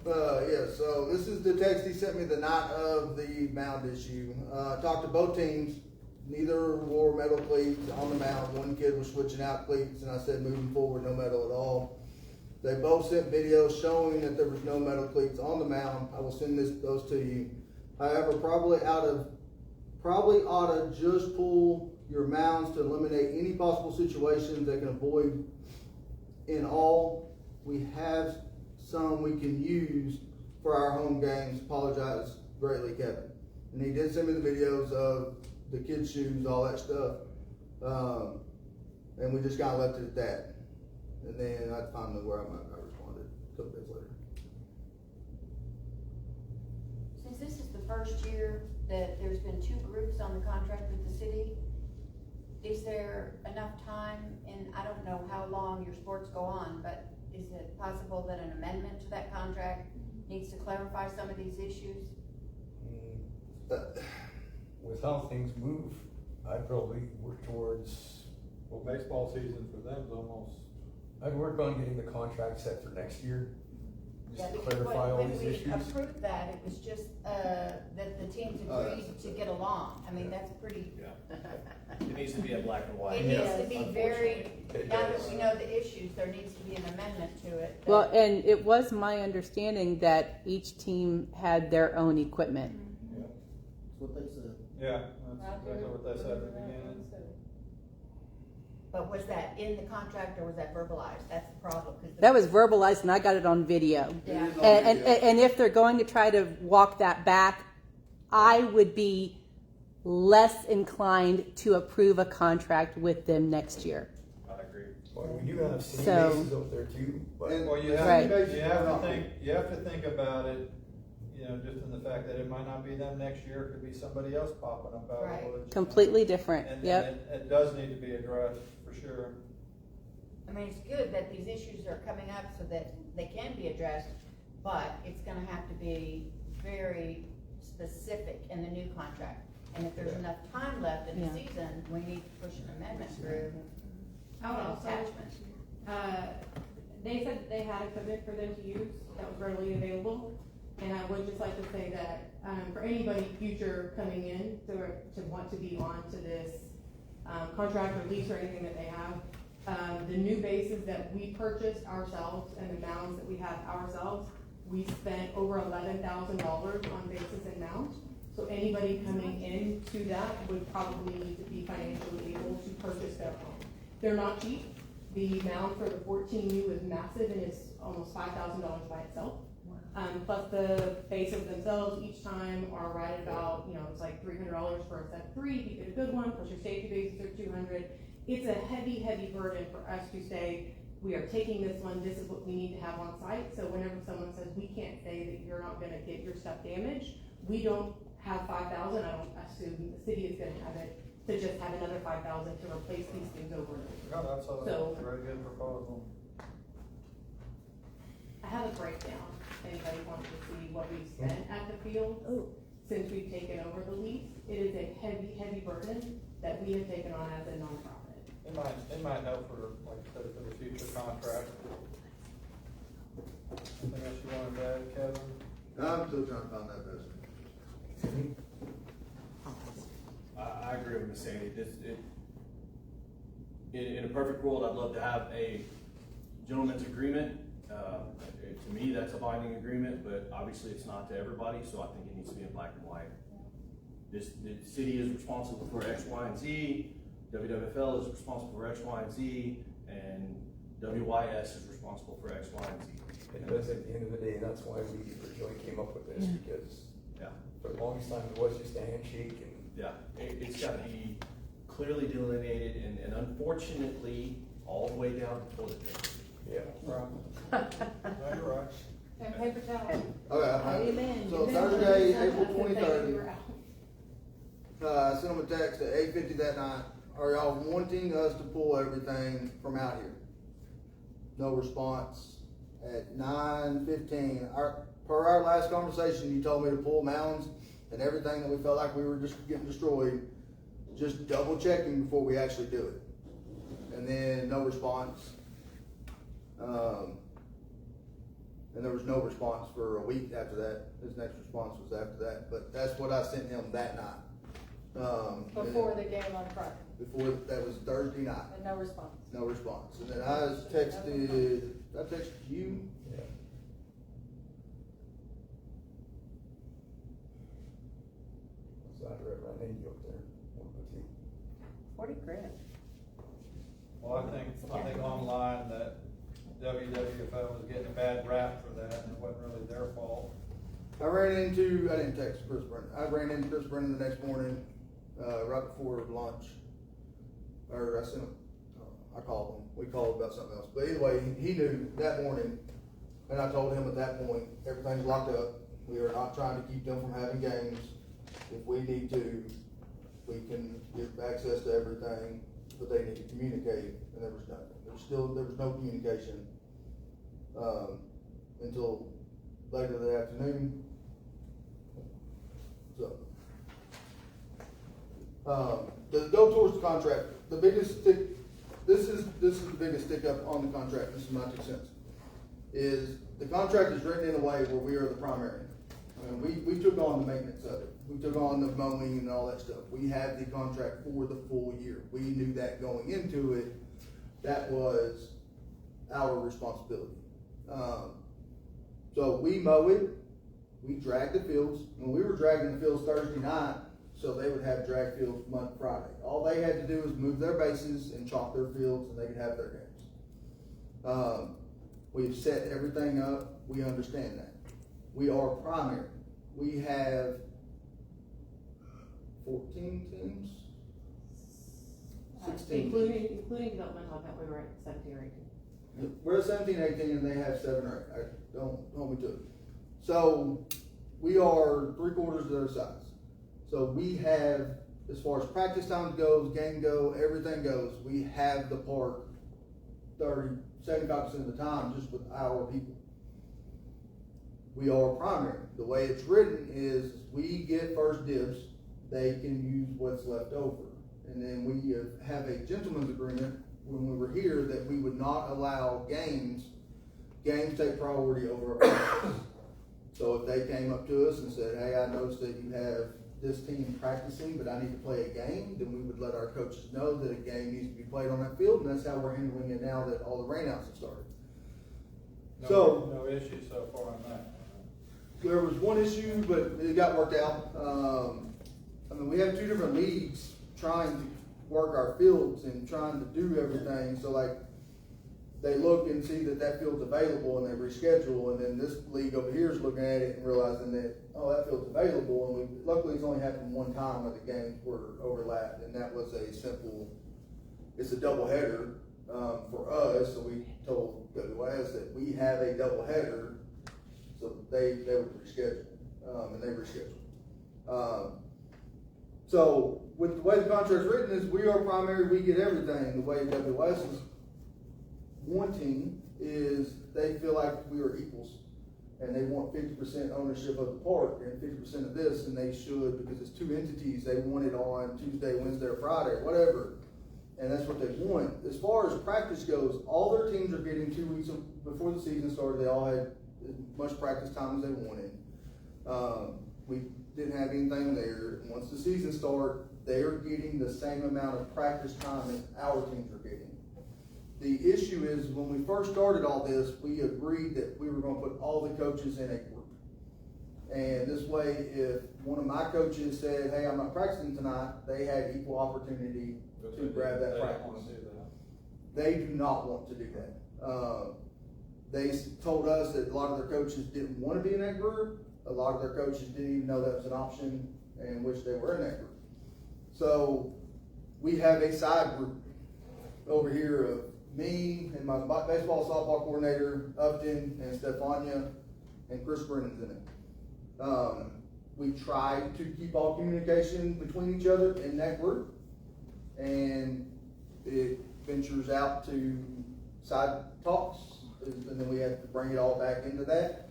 So, yeah, so this is the text he sent me the night of the mound issue. Talked to both teams. Neither wore metal cleats on the mound. One kid was switching out cleats, and I said, moving forward, no metal at all. They both sent videos showing that there was no metal cleats on the mound. I will send those to you. However, probably ought to just pull your mounds to eliminate any possible situations that can avoid. In all, we have some we can use for our home games. Apologize greatly, Kevin. And he did send me the videos of the kids' shoes, all that stuff. And we just kind of left it at that. And then that's finally where I responded a couple days later. Since this is the first year that there's been two groups on the contract with the city, is there enough time, and I don't know how long your sports go on, but is it possible that an amendment to that contract needs to clarify some of these issues? With how things move, I'd probably work towards, Well, baseball season for them is almost. I'd work on getting the contract set for next year. Yeah, Just to because clarify all these when we issues. approved that, it was just, that the teams agreed to get along. I mean, that's pretty, It needs to be a black and white. it needs to be very, It now that does. we know the issues, there needs to be an amendment to it. that- Well, and it was my understanding that each team had their own equipment. That's what they said. Yeah, that's what they said at the beginning. But was that in the contract or was that verbalized? That's the problem. 'cause the- That was verbalized and I got it on video. Yeah. And if they're going to try to walk that back, I would be less inclined to approve a contract with them next year. I agree. Well, we do have city So- bases out there too, but. And- Well, you Right. have to think about it, you know, just in the fact that it might not be them next year, it could be somebody else popping up out of Right. the woods. you know. Completely different, And yep. it does need to be addressed, for sure. I mean, it's good that these issues are coming up so that they can be addressed, but it's gonna have to be very specific in the new contract. And if there's enough time left in the Yeah. season, we need to push an amendment through. I would also, Attachment. they said that they had equipment for them to use that was readily available. And I would just like to say that, for anybody future coming in to want to be on to this, contract or lease or anything that they have, the new bases that we purchased ourselves and the mounds that we have ourselves, we spent over $11,000 on bases and mounts. So anybody coming into that would probably need to be financially able to purchase their own. They're not cheap. The mound for the 14U is massive and it's almost $5,000 by itself. Plus the bases themselves each time are right about, it's like $300 for a set of 3 if you get a good one, plus your safety bases are $200. It's a heavy, heavy burden for us to say, we are taking this one, this is what we need to have on site. So whenever someone says, we can't say that you're not gonna get your stuff damaged, we don't have 5,000, I don't assume the city is gonna have it, to just have another 5,000 to replace these things over and over. Yeah, that's So- a very good proposal. I have a breakdown, if anybody wants to see what we've spent at the field since we've taken over the lease. It is a heavy, heavy burden that we have taken on as a nonprofit. It might help for, like I said, for the future contract. Anything else you wanted to add, Kevin? I'm still trying to find that best. I agree with Ms. Sandy. In a perfect world, I'd love to have a gentleman's agreement To me, that's a binding agreement, but obviously it's not to everybody, so I think it needs to be in black and white. The city is responsible for X, Y, and Z, WWFL is responsible for X, Y, and Z, and WYS is responsible for X, Y, and Z. Because at the end of the day, that's why we originally came up with this, because Yeah. for the longest time, it was just a handshake and. Yeah, it's gotta be clearly delineated, and unfortunately, all the way down to toilet paper. Yeah. Right. No, you're right. And paper towel. Okay, Amen. so Thursday, April 23rd, I sent them a text at 8:50 that night. Are y'all wanting us to pull everything from out here? No response. At 9:15, per our last conversation, you told me to pull mounds and everything that we felt like we were just getting destroyed. Just double checking before we actually do it. And then no response. And there was no response for a week after that. His next response was after that, but that's what I sent him that night. Before the game on Friday, Before, that was Thursday night, and no response. no response. And then I texted you. Yeah. So I'd run into you up there. $40,000. Well, I think online that WWFL was getting a bad rap for that, and it wasn't really their fault. I didn't text Chris Brennan. I ran into Chris Brennan the next morning, right before lunch. Or I sent him, I called him. We called about something else. But anyway, he knew that morning, and I told him at that point, everything's locked up. We are not trying to keep them from having games. If we need to, we can give access to everything, but they need to communicate, and there was nothing. There was no communication, until later that afternoon. So, to go towards the contract, the biggest stick, this is the biggest stick up on the contract, this is my 2 cents, is the contract is written in a way where we are the primary. I mean, we took on the maintenance of it. We took on the mowing and all that stuff. We had the contract for the full year. We knew that going into it, that was our responsibility. So we mow it, we drag the fields. When we were dragging the fields Thursday night, so they would have drag fields Monday, Friday. All they had to do was move their bases and chalk their fields, and they could have their games. We've set everything up. We understand that. We are primary. We have 14 teams? 16. Including developmental, I thought we were at 17 or 18. We're at 17, 18, and they have 7 or 8. Don't hold me to it. So we are 3/4 of their size. So we have, as far as practice time goes, game go, everything goes, we have the park 75% of the time just with our people. We are primary. The way it's written is we get first dibs, they can use what's left over. And then we have a gentleman's agreement when we were here that we would not allow games take priority over our practice. So if they came up to us and said, hey, I noticed that you have this team practicing, but I need to play a game, then we would let our coaches know that a game needs to be played on that field, and that's how we're handling it now that all the rainouts have started. No issue so far on that. There was one issue, but it got worked out. I mean, we have 2 different leagues trying to work our fields and trying to do everything. So like, they look and see that field's available and they reschedule, and then this league over here is looking at it and realizing that, oh, that field's available. And luckily it's only happened one time where the games were overlapped, and that was it's a double header for us. So we told WS that we have a double header, so they would reschedule, and they rescheduled. So with the way the contract's written is we are primary, we get everything. The way WS is wanting is they feel like we are equals, and they want 50% ownership of the park and 50% of this, and they should, because it's 2 entities. They want it on Tuesday, Wednesday, or Friday, or whatever, and that's what they want. As far as practice goes, all their teams are getting 2 weeks before the season started. They all had as much practice time as they wanted. We didn't have anything there. Once the season started, they are getting the same amount of practice time as our teams are getting. The issue is, when we first started all this, we agreed that we were gonna put all the coaches in a group. And this way, if one of my coaches said, hey, I'm not practicing tonight, they had equal opportunity to grab that practice. They do not want to do that. They told us that a lot of their coaches didn't want to be in that group. A lot of their coaches didn't even know that was an option and wish they were in that group. So we have a side group over here of me and my baseball softball coordinator, Upton, and Stefania, and Chris Brennan's in it. We try to keep all communication between each other in that group, and it ventures out to side talks, and then we have to bring it all back into that.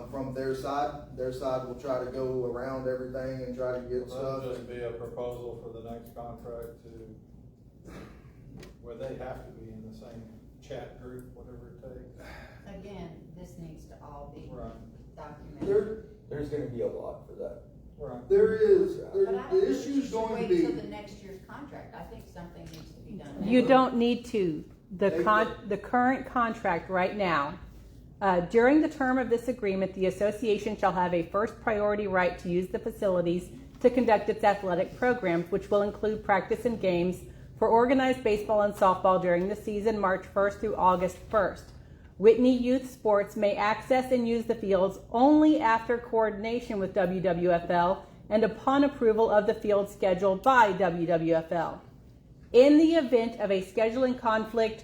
From their side will try to go around everything and try to get stuff. That'll just be a proposal for the next contract where they have to be in the same chat group, whatever it takes. Again, this needs to all be Right. documented. There's gonna be a lot for that. Right. But I don't The think you issue's should going to wait be. till the next year's contract. I think something needs to be done now. You don't need to. The current contract right now, during the term of this agreement, the association shall have a first priority right to use the facilities to conduct its athletic programs, which will include practice and games for organized baseball and softball during the season, March 1st through August 1st. Whitney Youth Sports may access and use the fields only after coordination with WWFL and upon approval of the field schedule by WWFL. In the event of a scheduling conflict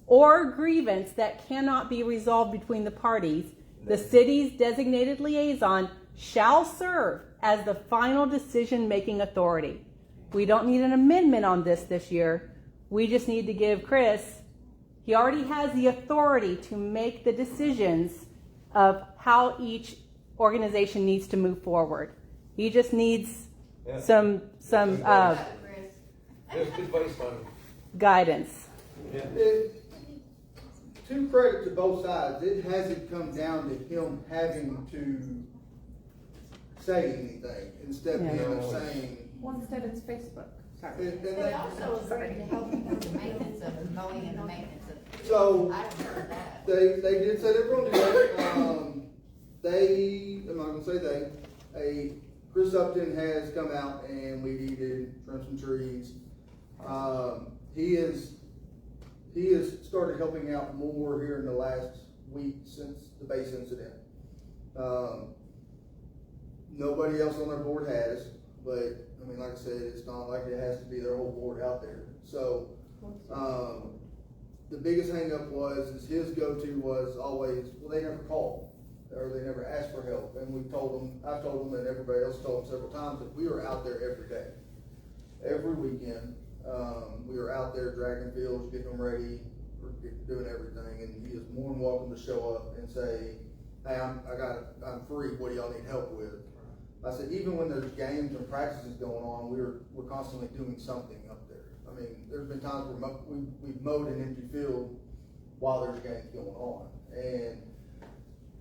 or grievance that cannot be resolved between the parties, the city's designated liaison shall serve as the final decision-making authority. We don't need an amendment on this year. We just need to give Chris, he already has the authority to make the decisions of how each organization needs to move forward. He just needs some Chris. There's advice on guidance. To credit to both sides, it hasn't come down to him having to say anything instead of him saying. Well, instead it's Facebook, sorry. They also agreed to help with the maintenance of the mowing and the maintenance of. So I haven't heard that. they did say they were going to do that. I'm not going to say Chris Upton has come out and weeded, trimmed some trees. He has started helping out more here in the last week since the base incident. Nobody else on their board has, but I mean, like I said, it's not like it has to be their whole board out there. So, the biggest hang up is his go-to was always, well, they never call or they never ask for help. And I've told them and everybody else told them several times that we are out there every day, every weekend. We were out there dragging fields, getting them ready, doing everything, and he is more than welcome to show up and say, hey, I'm free, what do y'all need help with? I said, even when there's games and practices going on, we're constantly doing something up there. I mean, there's been times where we've mowed an empty field while there's games going on. And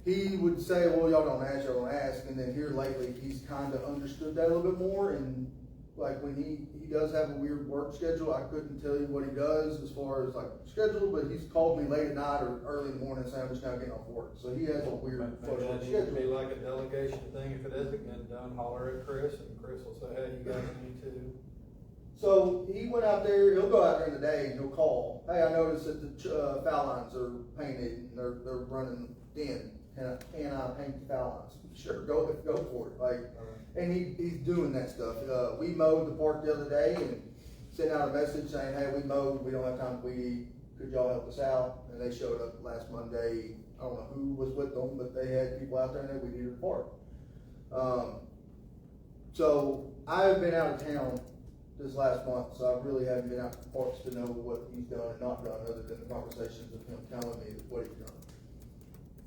he would say, well, y'all don't ask, and then here lately, he's kind of understood that a little bit more, and like when he does have a weird work schedule, I couldn't tell you what he does as far as like schedule, but he's called me late at night or early in the morning saying I'm just now getting off work. So he has a weird Maybe that needs to be like a delegation thing. If it isn't getting done, holler at Chris, and Chris will say, hey, you guys need to. So he went out there, he'll go out there in the day and he'll call, hey, I noticed that the foul lines are painted and they're running thin. Can I paint the foul lines? Sure, go for it. Like, and he's doing that stuff. We mowed the park the other day and sent out a message saying, hey, we mowed, we don't have time to weed, could y'all help us out? And they showed up last Monday. I don't know who was with them, but they had people out there and they weeded the park. So I've been out of town this last month, so I really haven't been out to the parks to know what he's done and not done, other than the conversations of him telling me what he's done.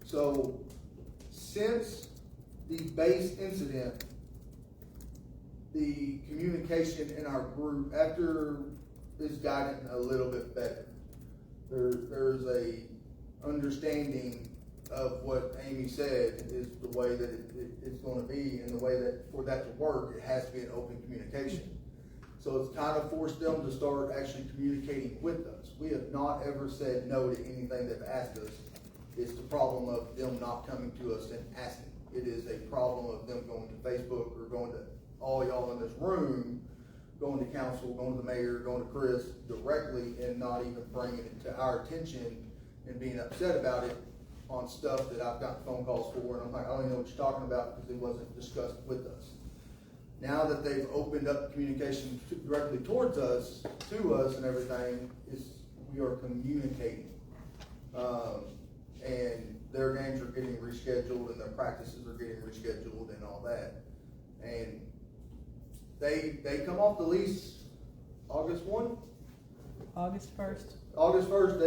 So since the base incident, the communication in our group after is gotten a little bit better. There's a understanding of what Amy said is the way that it's going to be, and the way that for that to work, it has to be an open communication. So it's kind of forced them to start actually communicating with us. We have not ever said no to anything they've asked us. It's the problem of them not coming to us and asking. It is a problem of them going to Facebook or going to all y'all in this room, going to council, going to the mayor, going to Chris directly, and not even bringing it to our attention and being upset about it on stuff that I've gotten phone calls for, and I'm like, I don't even know what you're talking about because it wasn't discussed with us. Now that they've opened up communication directly towards us, to us and everything, we are communicating. And their games are getting rescheduled and their practices are getting rescheduled and all that. And they come off the lease August 1? August 1st. August 1st,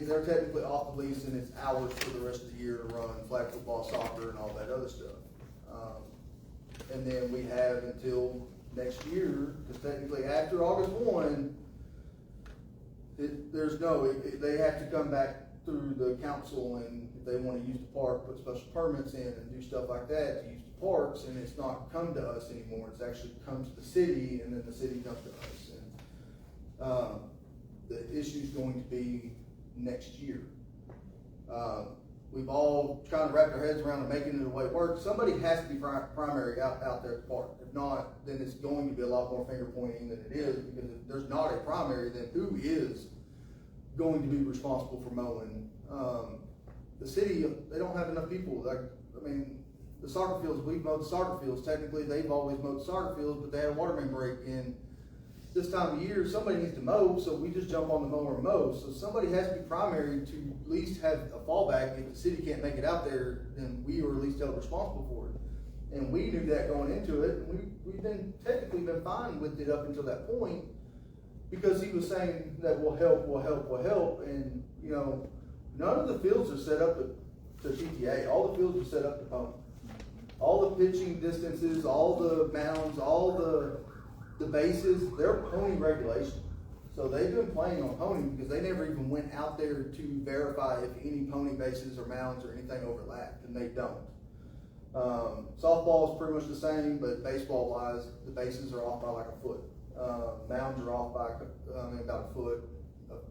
they're technically off the lease, and it's ours for the rest of the year to run flag football, soccer, and all that other stuff. And then we have until next year, because technically after August 1, they have to come back through the council, and if they want to use the park, put special permits in and do stuff like that to use the parks, and it's not come to us anymore. It's actually come to the city, and then the city comes to us. And the issue's going to be next year. We've all kind of wrapped our heads around making it the way it works. Somebody has to be primary out there at the park. If not, then it's going to be a lot more finger pointing than it is, because if there's not a primary, then who is going to be responsible for mowing? The city, they don't have enough people. The soccer fields, we've mowed the soccer fields. Technically, they've always mowed the soccer fields, but they had a water main break in this time of year. Somebody needs to mow, so we just jump on the mower and mow. So somebody has to be primary to at least have a fallback. If the city can't make it out there, then we are at least held responsible for it. And we knew that going into it. And we've been technically been fine with it up until that point, because he was saying that we'll help. And none of the fields are set up to PTA. All the fields are set up to pony. All the pitching distances, all the mounds, all the bases, they're pony regulation. So they've been playing on pony because they never even went out there to verify if any pony bases or mounds or anything overlapped, and they don't. Softball is pretty much the same, but baseball wise, the bases are off by like a foot. Mounds are off by about a foot,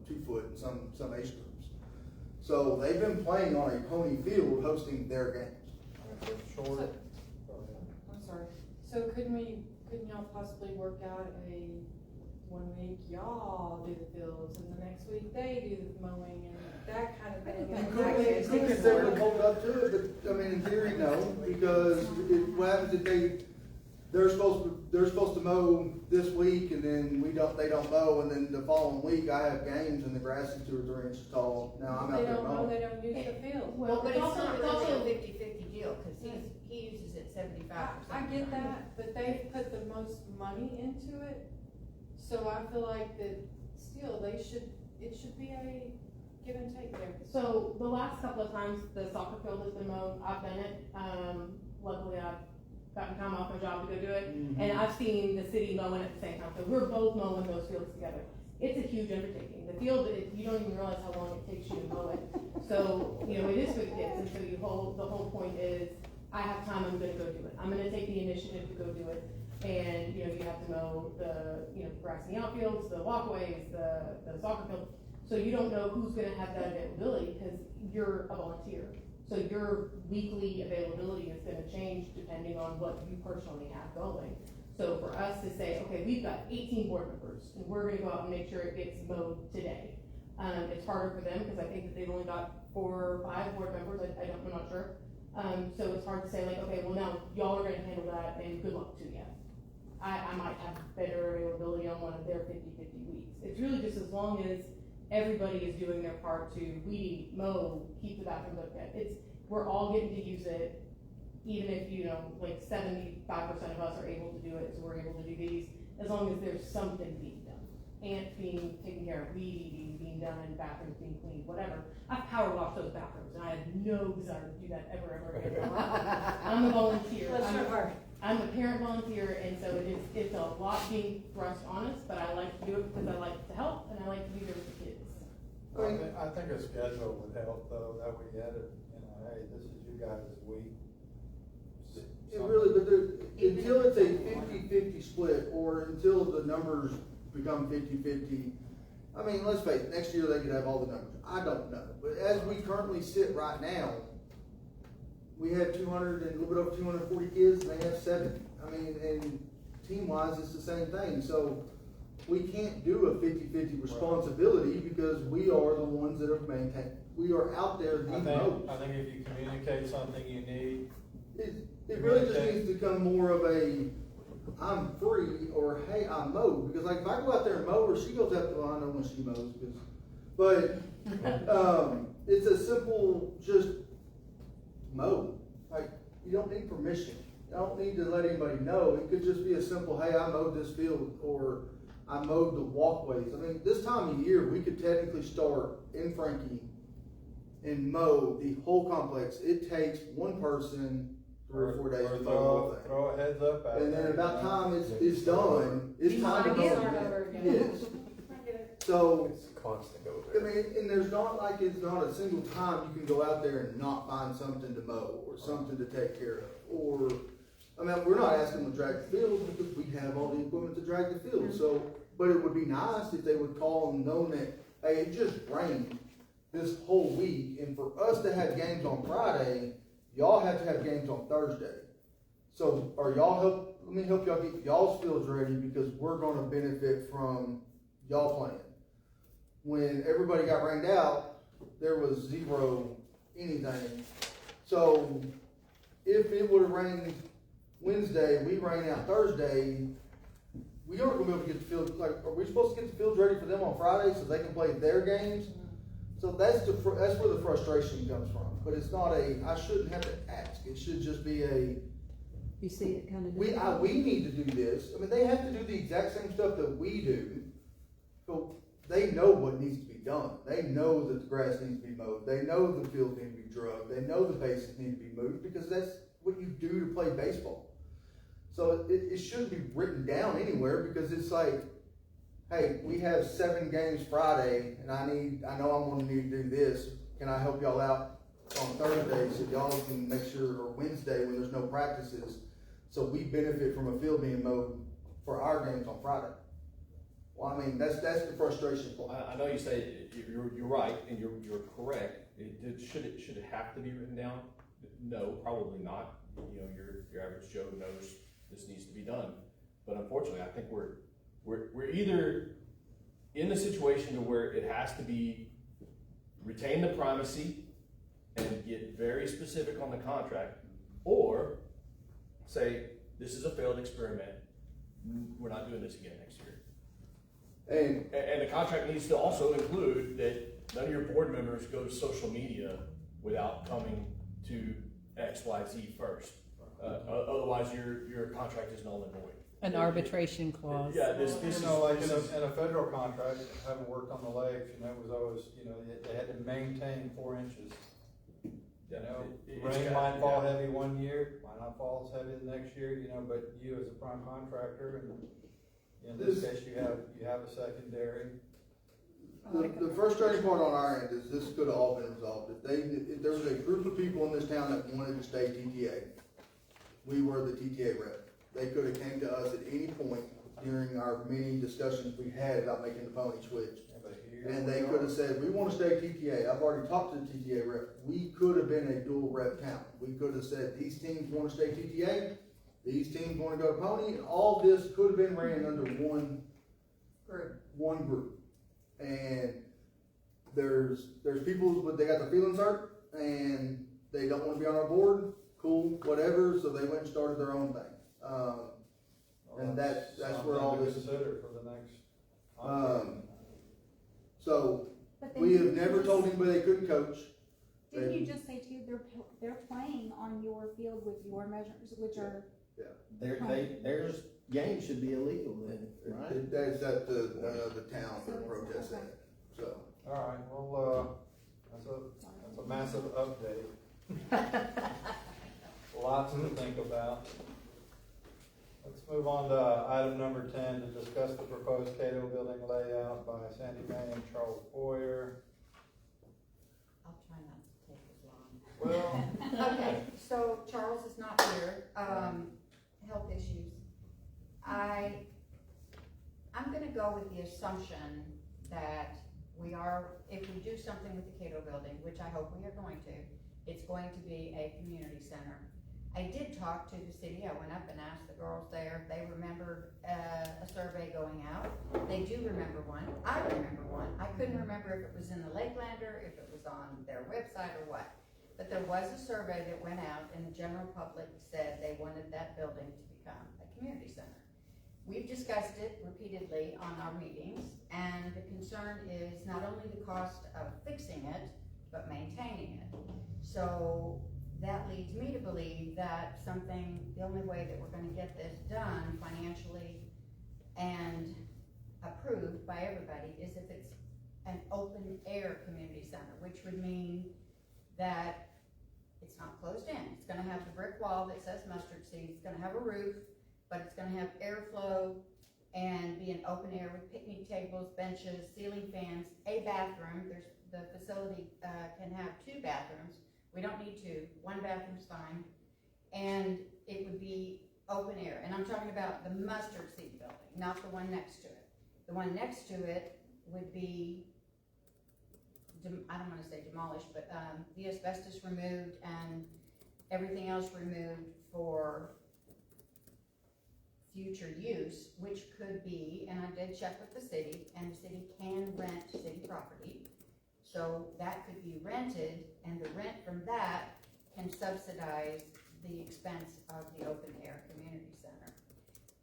2 foot in some age groups. So they've been playing on a pony field hosting their games. I'm sorry. So couldn't y'all possibly work out a 1 week y'all do the fields and the next week they do the mowing and that kind of thing? You could certainly hold up to it, but in theory, no, because what happens if they're supposed to mow this week, and then they don't mow, and then the following week I have games and the grass is 2 or 3 inches tall. Now I'm out there mowing. They don't use the field. Well, but it's not really a 50-50 deal, because he uses it 75%. I get that, but they put the most money into it, so I feel like that still it should be a give and take there. So the last couple of times the soccer field has been mowed, I've done it. Luckily I've gotten time off my job to go do it. Mm-hmm. And I've seen the city mowing at the same time. So we're both mowing those fields together. It's a huge undertaking. The field, you don't even realize how long it takes you to mow it. So, it is for the kids. And so the whole point is, I have time, I'm gonna go do it. I'm gonna take the initiative to go do it. And, you have to mow the, grass in the outfields, the walkways, the soccer field. So you don't know who's gonna have that availability, because you're a volunteer. So your weekly availability is gonna change depending on what you personally have going. So for us to say, okay, we've got 18 board members, and we're gonna go out and make sure it gets mowed today. It's harder for them, because I think that they've only got 4 or 5 board members, I'm not sure. So it's hard to say, like, okay, well now, y'all are gonna handle that, and good luck to you. I might have better availability on one of their 50-50 weeks. It's really just as long as everybody is doing their part to weed, mow, keep the bathrooms okay. We're all getting to use it, even if, 75% of us are able to do it, so we're able to do these, as long as there's something being done. Ants being taken care of, weed eating being done, and bathrooms being cleaned, whatever. I've power washed those bathrooms, and I have no desire to do that ever again. I'm a volunteer. I'm a parent volunteer, and so it's a lot being thrust on us, but I like to do it because I like to help, and I like to be there with the kids. I think a schedule would help, though, that we get it, hey, this is you guys' week. It really, but until it's a 50-50 split, or until the numbers become 50-50, I mean, let's face it, next year they could have all the numbers. I don't know. But as we currently sit right now, we have 200 and a little bit over 240 kids, and they have 70. I mean, and team-wise, it's the same thing. So we can't do a 50-50 responsibility because we are the ones that have maintained. We are out there the most. I think if you communicate something you need. It really just needs to become more of a, I'm free, or hey, I mow. Because like if I go out there and mow, or she goes out there, well, I know when she mows, but it's a simple just mow. Like, you don't need permission. You don't need to let anybody know. It could just be a simple, hey, I mowed this field, or I mowed the walkways. I mean, this time of year, we could technically start in Frankie and mow the whole complex. It takes one person 3 or 4 days to mow the whole thing. Throw a heads up out And then there. about time it's done, it's time to mow again. Yes. So, It's constant over I there. mean, and there's not like it's not a single time you can go out there and not find something to mow or something to take care of. Or, I mean, we're not asking them to drag the field because we have all the equipment to drag the field. So, but it would be nice if they would call and know that, hey, it just rained this whole week, and for us to have games on Friday, y'all have to have games on Thursday. So, let me help y'all get y'all's fields ready because we're gonna benefit from y'all playing. When everybody got rained out, there was zero anything. So, if it would've rained Wednesday, we rain out Thursday, we aren't gonna be able to get the field, like, are we supposed to get the fields ready for them on Friday so they can play their games? So that's where the frustration comes from. But it's not I shouldn't have to ask. It should just be You see it kind of. we need to do this. I mean, they have to do the exact same stuff that we do. So they know what needs to be done. They know that the grass needs to be mowed. They know the field needs to be drugged. They know the bases need to be moved because that's what you do to play baseball. So it shouldn't be written down anywhere because it's like, hey, we have 7 games Friday, and I know I'm gonna need to do this. Can I help y'all out on Thursday so y'all can make sure, or Wednesday when there's no practices, so we benefit from a field being mowed for our games on Friday? Well, I mean, that's the frustration point. I know you say you're right, and you're correct. Should it have to be written down? No, probably not. You know, your average Joe knows this needs to be done. But unfortunately, I think we're either in the situation to where it has to be retain the primacy and get very specific on the contract, or say this is a failed experiment. We're not doing this again next year. And the contract needs to also include that none of your board members go to social media without coming to XYZ first. Otherwise, your contract is null and void. An arbitration clause. Yeah, this You is know, like in a federal contract, having worked on the lakes, you know, it was always, you know, they had to maintain 4 inches. You know, rain might fall heavy one year, might not fall as heavy the next year, you know, but you as a prime contractor, and in this case, you have a secondary. The frustrating part on our end is this could have all been resolved. If there was a group of people in this town that wanted to stay TTA, we were the TTA rep. They could have came to us at any point during our many discussions we had about making the pony switch. And they could have said, we want to stay TTA. I've already talked to the TTA rep. We could have been a dual rep town. We could have said, these teams want to stay TTA, these teams want to go to pony, and all this could have been ran under one group. And there's people, but they got their feelings hurt, and they don't want to be on our board. Cool, whatever. So they went and started their own thing. And that's where all this is. Consider for the next. So But then we have you never just- told anybody they couldn't coach. Didn't you just say too, they're playing on your field with your measures, which are, Their game should be illegal then, right? That's at the town that protest that. So. All right, well, that's a massive update. Lots to think about. Let's move on to item number 10 to discuss the proposed Cato building layout by Sandy May and Charles Boyer. I'll try not to take as long. Well, Okay, so Charles is not here. health issues. I'm gonna go with the assumption that if we do something with the Cato building, which I hope we are going to, it's going to be a community center. I did talk to the city. I went up and asked the girls there. They remembered a survey going out. They do remember one. I remember one. I couldn't remember if it was in the Lakelander, if it was on their website or what. But there was a survey that went out and the general public said they wanted that building to become a community center. We've discussed it repeatedly on our meetings, and the concern is not only the cost of fixing it, but maintaining it. So that leads me to believe that the only way that we're gonna get this done financially and approved by everybody is if it's an open air community center, which would mean that it's not closed in. It's gonna have the brick wall that says mustard seed, it's gonna have a roof, but it's gonna have airflow and be an open air with picnic tables, benches, ceiling fans, a bathroom. The facility can have 2 bathrooms. We don't need 2, 1 bathroom's fine. And it would be open air. And I'm talking about the mustard seed building, not the one next to it. The one next to it would be, I don't wanna say demolished, but the asbestos removed and everything else removed for future use, which could be, and I did check with the city, and the city can rent city property. So that could be rented, and the rent from that can subsidize the expense of the open air community center.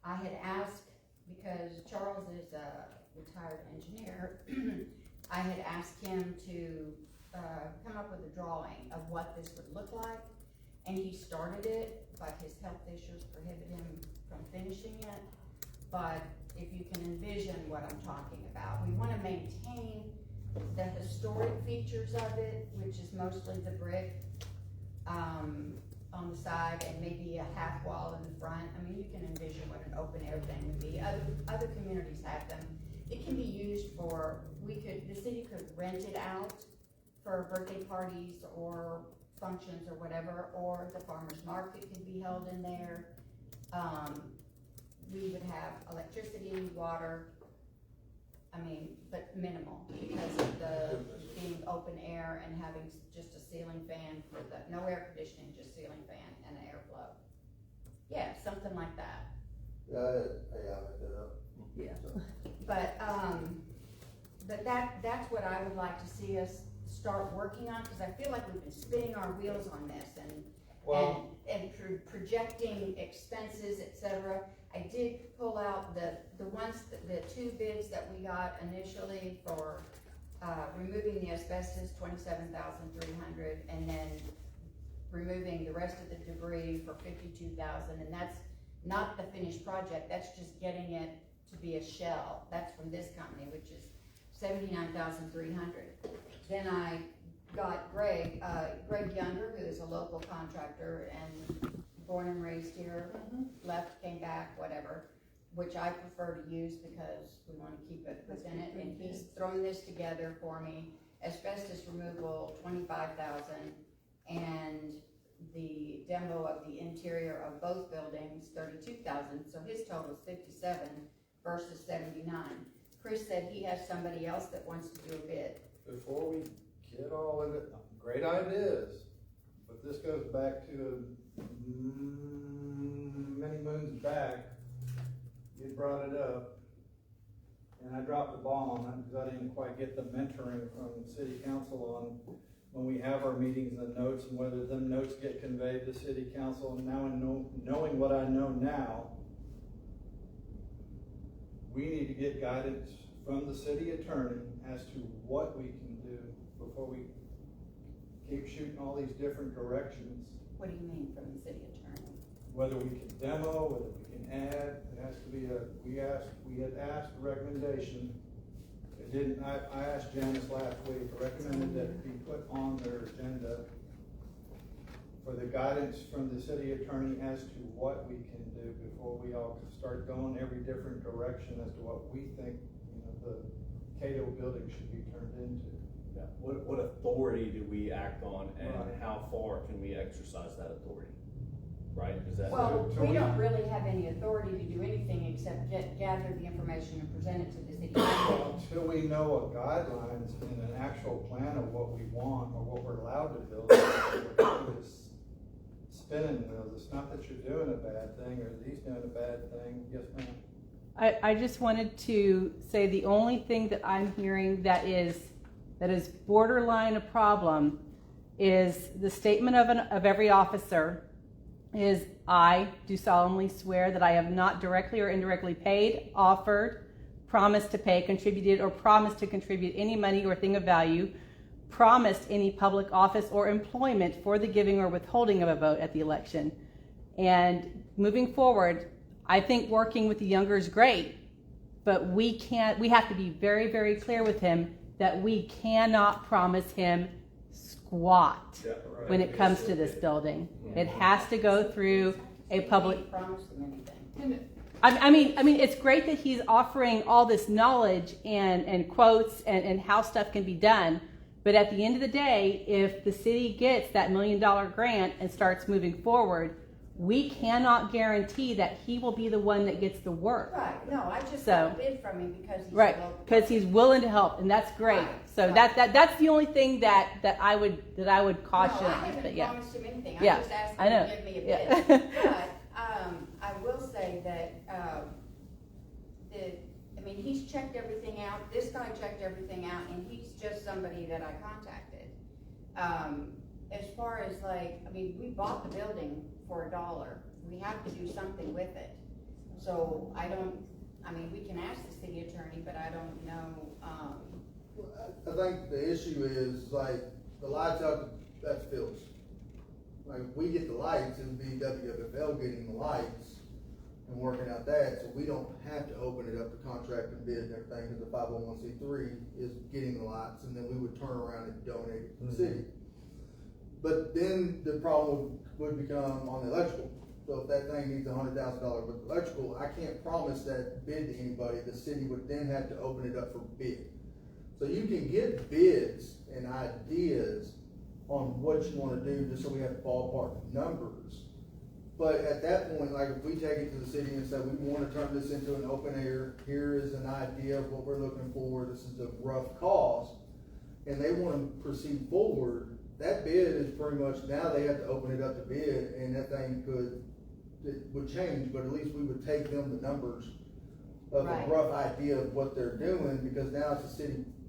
I had asked, because Charles is a retired engineer, I had asked him to come up with a drawing of what this would look like, and he started it, but his health issues prohibit him from finishing it. But if you can envision what I'm talking about, we want to maintain the historic features of it, which is mostly the brick on the side and maybe a half wall in the front. I mean, you can envision what an open air thing would be. Other communities have them. It can be used for, the city could rent it out for birthday parties or functions or whatever, or the farmer's market could be held in there. We would have electricity, water, but minimal because of the being open air and having just a ceiling fan for no air conditioning, just ceiling fan and airflow. Yeah, something like that. Yeah, I looked it up. Yeah. But that's what I would like to see us start working on, because I feel like we've been spinning our wheels on this and projecting expenses, etc. I did pull out the 2 bids that we got initially for removing the asbestos, $27,300, and then removing the rest of the debris for $52,000, and that's not the finished project. That's just getting it to be a shell. That's from this company, which is $79,300. Then I got Greg Younger, who is a local contractor and born and raised here, left, came back, whatever, which I prefer to use because we want to keep it within it. And he's thrown this together for me. Asbestos removal, $25,000, and the demo of the interior of both buildings, $32,000. So his total is $57,000 versus $79,000. Chris said he has somebody else that wants to do a bid. Before we get all of it, great ideas, but this goes back to many moons back. You brought it up, and I dropped the ball on it because I didn't quite get the mentoring from the city council on when we have our meetings and the notes, and whether them notes get conveyed to city council. And now, knowing what I know now, we need to get guidance from the city attorney as to what we can do before we keep shooting all these different directions. What do you mean from the city attorney? Whether we can demo, whether we can add, it has to be we had asked a recommendation. It didn't, I asked Janice last week, recommended that it be put on their agenda for the guidance from the city attorney as to what we can do before we all start going every different direction as to what we think, the Cato building should be turned into. Yeah. What authority do we act on, and Right. how far can we exercise that authority? right? Is that? Well, So we we- don't really have any authority to do anything except gather the information and present it to the city council. Until we know a guidelines and an actual plan of what we want or what we're allowed to build, it's spinning wheels. It's not that you're doing a bad thing or he's doing a bad thing. Yes, ma'am. I just wanted to say the only thing that I'm hearing that is borderline a problem is the statement of every officer is, I do solemnly swear that I have not directly or indirectly paid, offered, promised to pay, contributed, or promised to contribute any money or thing of value, promised any public office or employment for the giving or withholding of a vote at the election. And moving forward, I think working with the younger is great, but we have to be very, very clear with him that we cannot promise him squat when it comes to this building. It has to go through a public. We can't promise them anything. I mean, it's great that he's offering all this knowledge and quotes and how stuff can be done. But at the end of the day, if the city gets that $1 million grant and starts moving forward, we cannot guarantee that he will be the one that gets the work. Right, no, I just got a bid from him because he's. Right, because he's willing to help, and that's great. Right, So right. that's the only thing that I would caution. No, I haven't But yeah. promised him anything. Yeah, I just asked I know. him to give me a Yeah. bid. But, I will say that, he's checked everything out. This guy checked everything out, and he's just somebody that I contacted. As far as we bought the building for $1. We have to do something with it. So we can ask the city attorney, but I don't know, I think the issue is the lights out at the fields. If we get the lights, it would be WFL getting the lights and working out that, so we don't have to open it up to contract and bid and everything, because the 501c3 is getting the lights, and then we would turn around and donate it to the city. But then the problem would become on the electrical. So if that thing needs $100,000 with electrical, I can't promise that bid to anybody. The city would then have to open it up for bid. So you can get bids and ideas on what you want to do, just so we have ballpark numbers. But at that point, if we take it to the city and say, we want to turn this into an open air, here is an idea of what we're looking for, this is the rough cost, and they want to proceed forward, that bid is pretty much, now they have to open it up to bid, and that thing would change, but at least we would take them the numbers of Right. a rough idea of what they're doing, because now it's a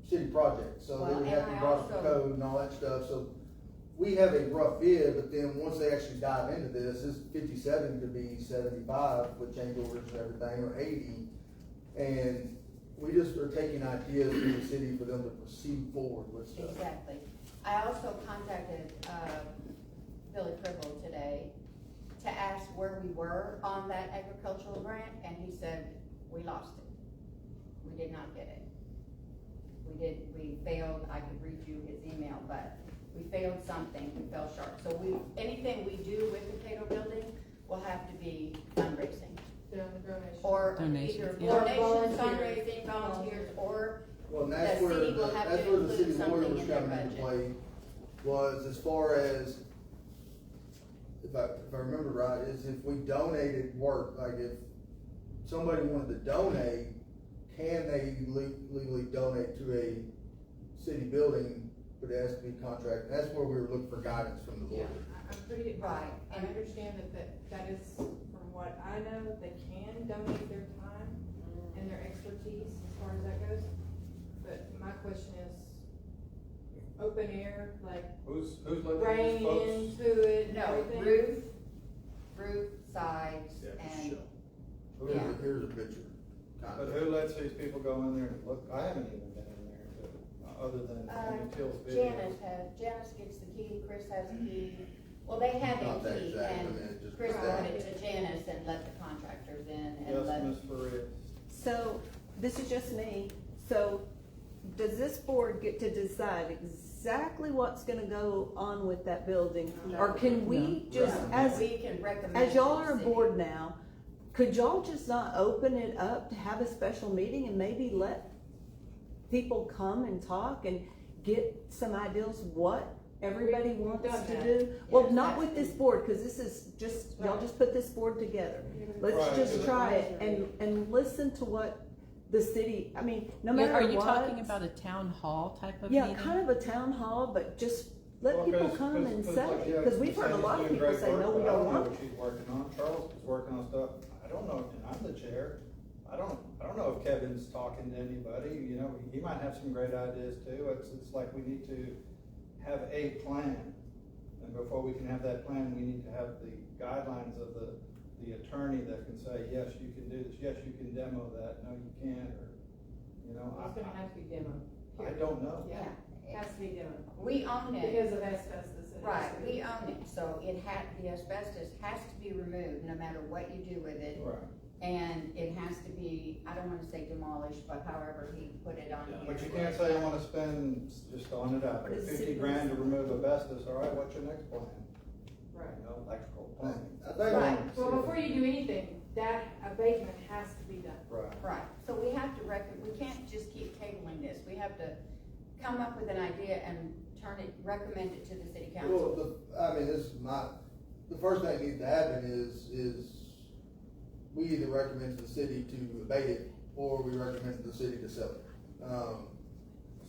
city project, so they Well, would have to and I brought up the also- code and all that stuff, so we have a rough bid, but then once they actually dive into this 57 could be 75 with change orders and everything, or 80, and we just are taking ideas from the city for them to proceed forward with stuff. exactly. I also contacted, Billy Cribble today to ask where we were on that agricultural grant, and he said, we lost it. We did not get it. We failed, I could read you his email, but we failed something, we fell short. So anything we do with the Cato building will have to be fundraising. Or either Donations, yeah. donations, fundraising, volunteers, or Well, and the that's where city will have that's to where the city include lawyer something was in their coming into budget. play, was as far as, if I remember right, is if we donated work, if somebody wanted to donate, can they legally donate to a city building, but it has to be contracted? That's where we were looking for guidance from the Yeah, lawyer. I'm pretty, Right. I understand that is, from what I know, they can donate their time and their expertise as far as that goes. But my question is, open air, Who's looking at rain these folks? into it and No, everything? roof, sides, and, yeah. Here's a picture. But who lets these people go in there and look? I haven't even been in there, but other than Till's video. Janice gets the key, Chris has the key. Well, they have Not a that key, exact, and but it just- Chris brought it to Janice and let the contractors in and let. Yes, Ms. Perez. So, this is just me, so does this board get to decide exactly what's gonna go on with that building? No. Or can we just, No, as we can recommend. As y'all to the are city. bored now, could y'all just not open it up to have a special meeting and maybe let people come and talk and get some ideas what everybody We've wants done to that. do. Well, Yes, not that's with this board, cause this is just, y'all Right. just put this board together. Let's Right. just try it and listen to what the city, I mean, no matter Are what. you talking about a town hall type of Yeah, meeting? kind of a town hall, but just let Well, people 'cause- come 'cause- and 'cause say, like, yeah, cause we've heard a Sandy's lot of doing people great say, work, no, we but I don't know want. what she's working on. Charles is working on stuff. I don't know, and I'm the chair. I don't know if Kevin's talking to anybody, you know, he might have some great ideas too. It's like we need to have a plan. And before we can have that plan, we need to have the guidelines of the attorney that can say, yes, you can do this, yes, you can demo that, no, you can't, or, you know, It's gonna have to be demoed. I don't know. Yeah, It has to be demoed. we own it. Because of asbestos. it has Right, to be. we own it, so the asbestos has to be removed, no matter what you do with it. Right. And it has to be, I don't wanna say demolished, but however he put it on here. But you can't say I wanna spend, just throwing it out there, What is 50 city grand to remove asbestos, all right, what's your next plan? Right. You know, electrical plumbing. I think. Right. Well, before you do anything, that abatement has to be done. Right. Right, so we have to we can't just keep tabling this, we have to come up with an idea and recommend it to the city Well, council. the first thing that needs to happen is we either recommend to the city to abate it, or we recommend to the city to sell it.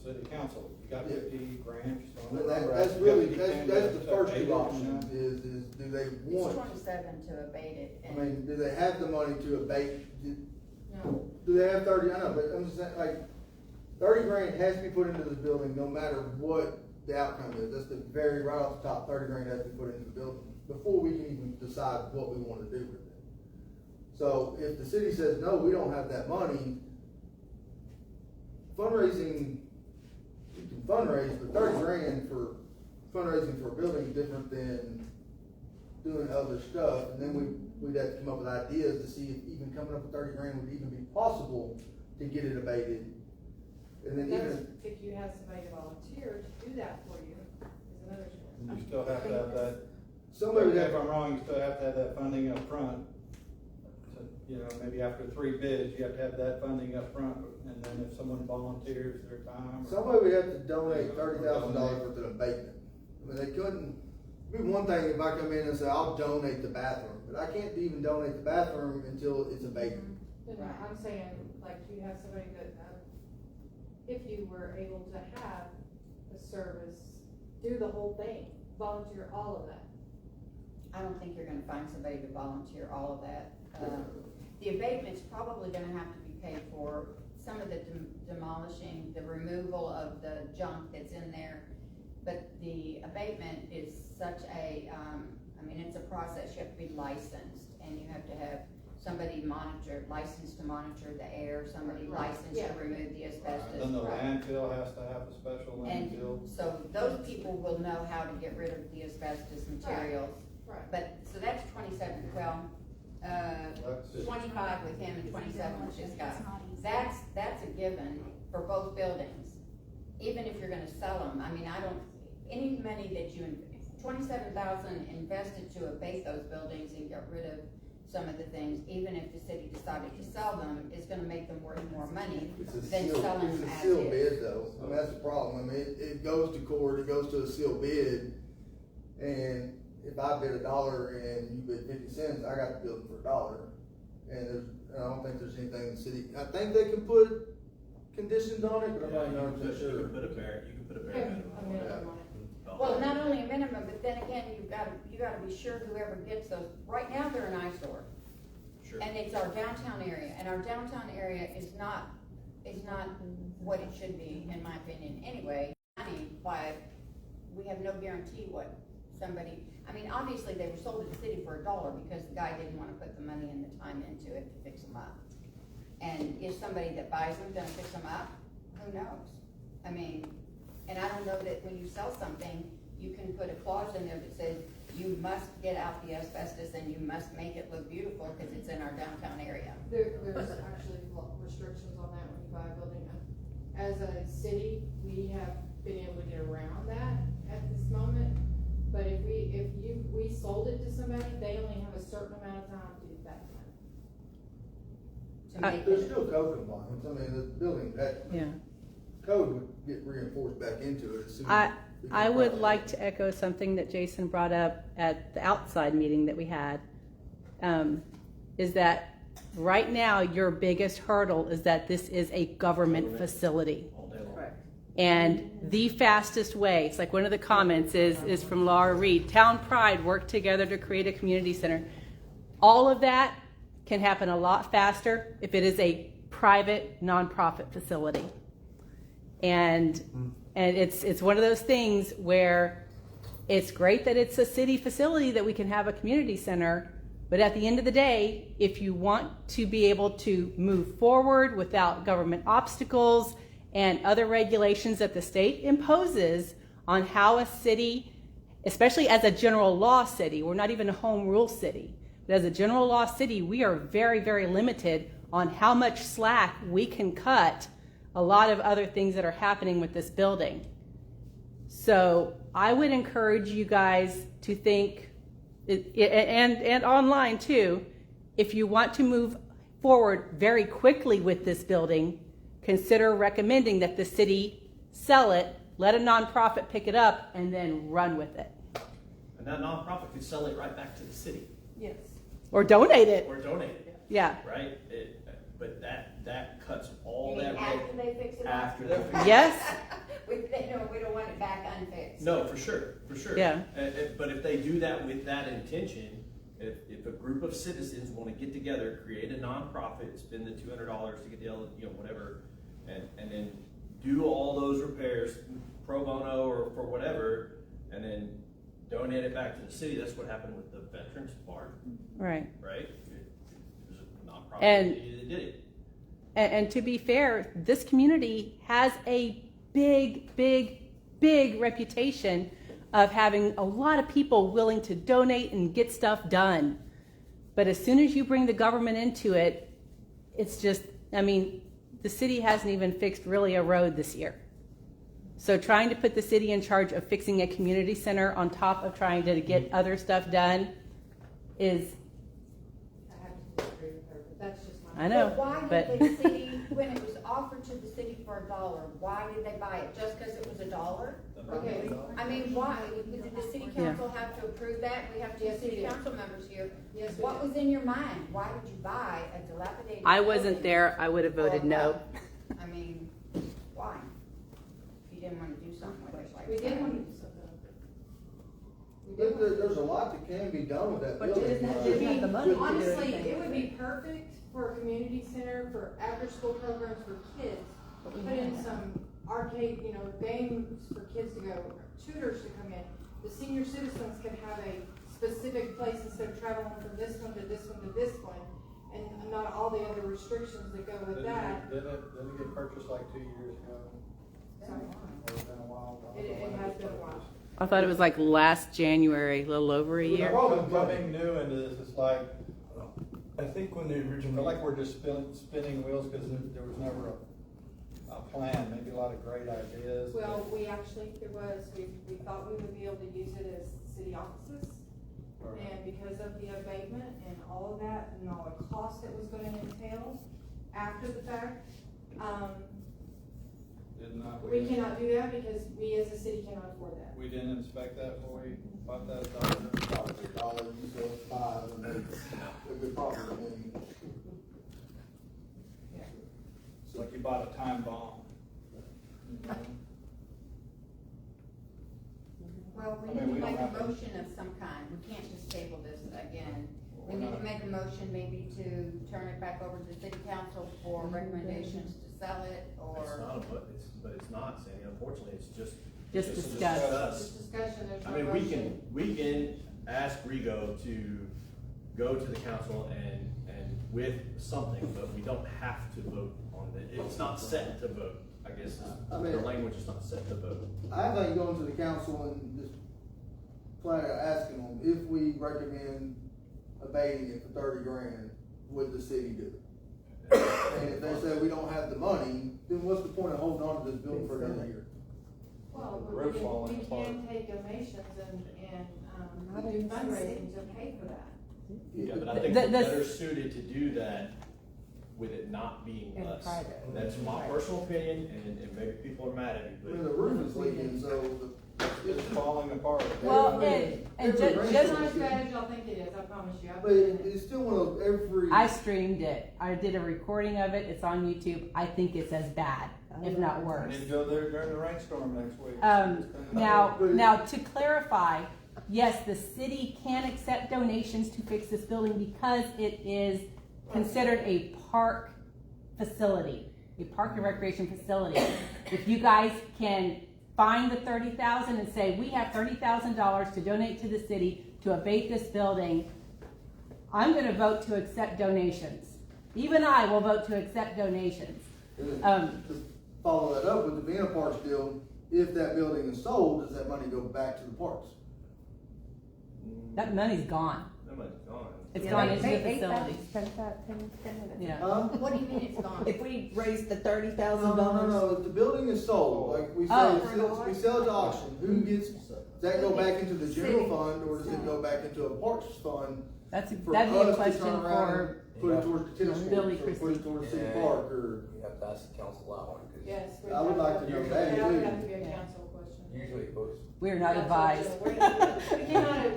City council, you got Yeah. 50 grand, just throwing But it that, around. that's You really, got 50 that's grand the to first abate two it, options, you know? is do they It's want, 27 to abate it, I and, mean, do they have the money to abate, No. do they have 30, I know, but I'm just saying, like, 30 grand has to be put into the building, no matter what the outcome is, that's the very, right off the top, 30 grand has to be put into the building, before we can even decide what we wanna do with it. So if the city says, no, we don't have that money, fundraising, you can fundraise, but 30 grand for fundraising for a building is different than doing other stuff, and then we'd have to come up with ideas to see if even coming up with 30 grand would even be possible to get it abated. And then That's even, if you have somebody to volunteer to do that for you, is another story. You still have to have that, somebody would if have, I'm wrong, you still have to have that funding up front. So, you know, maybe after 3 bids, you have to have that funding up front, and then if someone volunteers their time. or- somebody would have to donate $30,000 worth of abatement. I mean, they couldn't, it'd be one thing if I come in and say, I'll donate the bathroom, but I can't even donate the bathroom until it's abated. But no, I'm saying, like, you have somebody that, if you were able to have a service, do the whole thing, volunteer all of that. I don't think you're gonna find somebody to volunteer all of that. The abatement's probably gonna have to be paid for, some of the demolishing, the removal of the junk that's in there. But the abatement is such a, I mean, it's a process, you have to be licensed, and you have to have somebody licensed to monitor the air, somebody Right. licensed Yeah. to remove the asbestos. Then the Right. landfill has to have a special And landfill. so those people will know how to get rid of the asbestos materials. Right. But, so that's 27, well, That's- 25 with him and 27 with this guy. That's not easy. That's a given for both buildings, even if you're gonna sell them. I mean, any money that 27,000 invested to abate those buildings and get rid of some of the things, even if the city decided to sell them, is gonna make them worth more money It's a than sealed, selling it's them a as sealed is. bid though, I mean, that's the problem, I mean, it goes to court, it goes to a sealed bid, and if I bid $1 and you bid 50 cents, I got the building for $1. And I don't think there's anything in the city, I think they can put conditions on it, but I'm not 100% sure. You can put a bare Yeah, minimum. I mean, I'm on it. Well, not only a minimum, but then again, you gotta be sure whoever gets those, right now, they're an eyesore. Sure. And it's our downtown area, and our downtown area is not what it should be, in my opinion, anyway. We have no guarantee what somebody, I mean, obviously, they were sold to the city for $1 because the guy didn't wanna put the money and the time into it to fix them up. And is somebody that buys them gonna fix them up? Who knows? I mean, and I don't know that when you sell something, you can put a clause in there that says, you must get out the asbestos and you must make it look beautiful because it's in our downtown area. There's actually restrictions on that when you buy a building. As a city, we have been able to get around that at this moment. But if we sold it to somebody, they only have a certain amount of time to get that done. To make There's it, still code compliance, I mean, the building, that Yeah. code would get reinforced back into it as soon as. I would like to echo something that Jason brought up at the outside meeting that we had, is that right now your biggest hurdle is that this is a government facility. And the fastest way, it's like one of the comments is from Laura Reed, Town Pride worked together to create a community center. All of that can happen a lot faster if it is a private nonprofit facility. And it's one of those things where it's great that it's a city facility that we can have a community center, but at the end of the day, if you want to be able to move forward without government obstacles and other regulations that the state imposes on how a city, especially as a general law city, we're not even a home rule city, but as a general law city, we are very, very limited on how much slack we can cut a lot of other things that are happening with this building. So I would encourage you guys to think, and online too, if you want to move forward very quickly with this building, consider recommending that the city sell it, let a nonprofit pick it up, and then run with it. And that nonprofit could sell it right back to the city. Yes. Or donate it. Or donate it. Yeah. Right? But that cuts all You mean that after they fix it up? after they fix it. Yes. We don't want it back unfixed. No, for sure. Yeah. But if they do that with that intention, if a group of citizens want to get together, create a nonprofit, spend the $200 to get the whatever, and then do all those repairs pro bono or for whatever, and then donate it back to the city. That's what happened with the Veterans Park. Right. Right? It was a nonprofit that did it. And to be fair, this community has a big, big, big reputation of having a lot of people willing to donate and get stuff done. But as soon as you bring the government into it, it's just, I mean, the city hasn't even fixed really a road this year. So trying to put the city in charge of fixing a community center on top of trying to get other stuff done is, I have to disagree with her, but that's just my. I know, But why but did the city, when it was offered to the city for $1, why did they buy it? Just because it was $1? Okay. I mean, why? Did the city council have to approve that? We have two Yes, we city did. council members here. Yes, we What did. was in your mind? Why did you buy a dilapidated? I wasn't building there, I would have for voted no. $1? I mean, why? You didn't want to do something with it like that. We did want to do something. We did But want to. there's a lot that can be done with that But you building. didn't have the money to do Honestly, anything it would with be perfect for a community center, for after-school programs for kids. Put in some arcade, games for kids to go, tutors to come in. The senior citizens can have a specific place instead of traveling from this one to this one to this one, and not all the other restrictions that go with that. Didn't it get purchased like 2 years ago? Sorry. Or it's been a while? It has been a while. I thought it was like last January, a little over a The year. problem coming new into this is like, I think when they I feel originally, like we're just spinning wheels because there was never a plan, maybe a lot of great ideas. Well, we thought we would be able to use it as city offices. And because of the abatement and all of that, and all the cost it was gonna entail after the fact, we cannot do that because we as a city cannot afford that. We didn't inspect that before we bought that $1, you sell it $5, and that's a good profit. I mean, It's like you bought a time bomb. Well, we I need mean, we to don't make a have to- motion of some kind. We can't just table this again. We need to make a motion maybe to turn it back over to the city council for recommendations to sell it It's or. not, but it's not, Sandy. Unfortunately, it's just. Just to discuss. This discussion, there's I no mean, motion. we can ask Rigo to go to the council and with something, but we don't have to vote on it. It's not set to vote, I guess. I mean- The language is not set to vote. I think going to the council and just flat out asking them, if we recommend abating it for $30,000, would the city do it? And if they say we don't have the money, then what's the point of holding on to this building for another year? Well, The roof we falling can apart. take donations and do fundraising to pay for that. Yeah, but I think The- we're the- better suited to do that with it not being In us. private. That's my personal opinion, and maybe people are mad at me, I mean, but the roof is leaking, so It's falling apart. Well, and Every just, rain It's storm not as is bad good. as y'all think it is, I promise you. I've But been in it. it's still one of those, every. I streamed it. I did a recording of it. It's on YouTube. I think it's as bad, if not I worse. need to go there during the rainstorm next week. Now to clarify, yes, the city can accept donations to fix this building because it is considered a park facility, a park and recreation facility. If you guys can find the $30,000 and say, we have $30,000 to donate to the city to abate this building, I'm gonna vote to accept donations. Even I will vote to accept donations. To follow that up with the being a parks deal, if that building is sold, does that money go back to the parks? That money's gone. that money's gone. It's Yeah, gone they- into the They facility. spent that 10 minutes. Yeah. What do you mean it's gone? If we raise the No, $30,000. no, if the building is sold, like we Oh. say, we sell it to auction, who gets, does that go back into the general fund, or does it go back into a parks fund? That'd For be a us to question turn around for, and put it towards the tennis Billy courts, or put Christie. it towards City Yeah. Park, or, You have to ask the council that one, because Yes. we'd I would have like to know that That would too. have to be a council question. usually it goes. we are not Council, advised.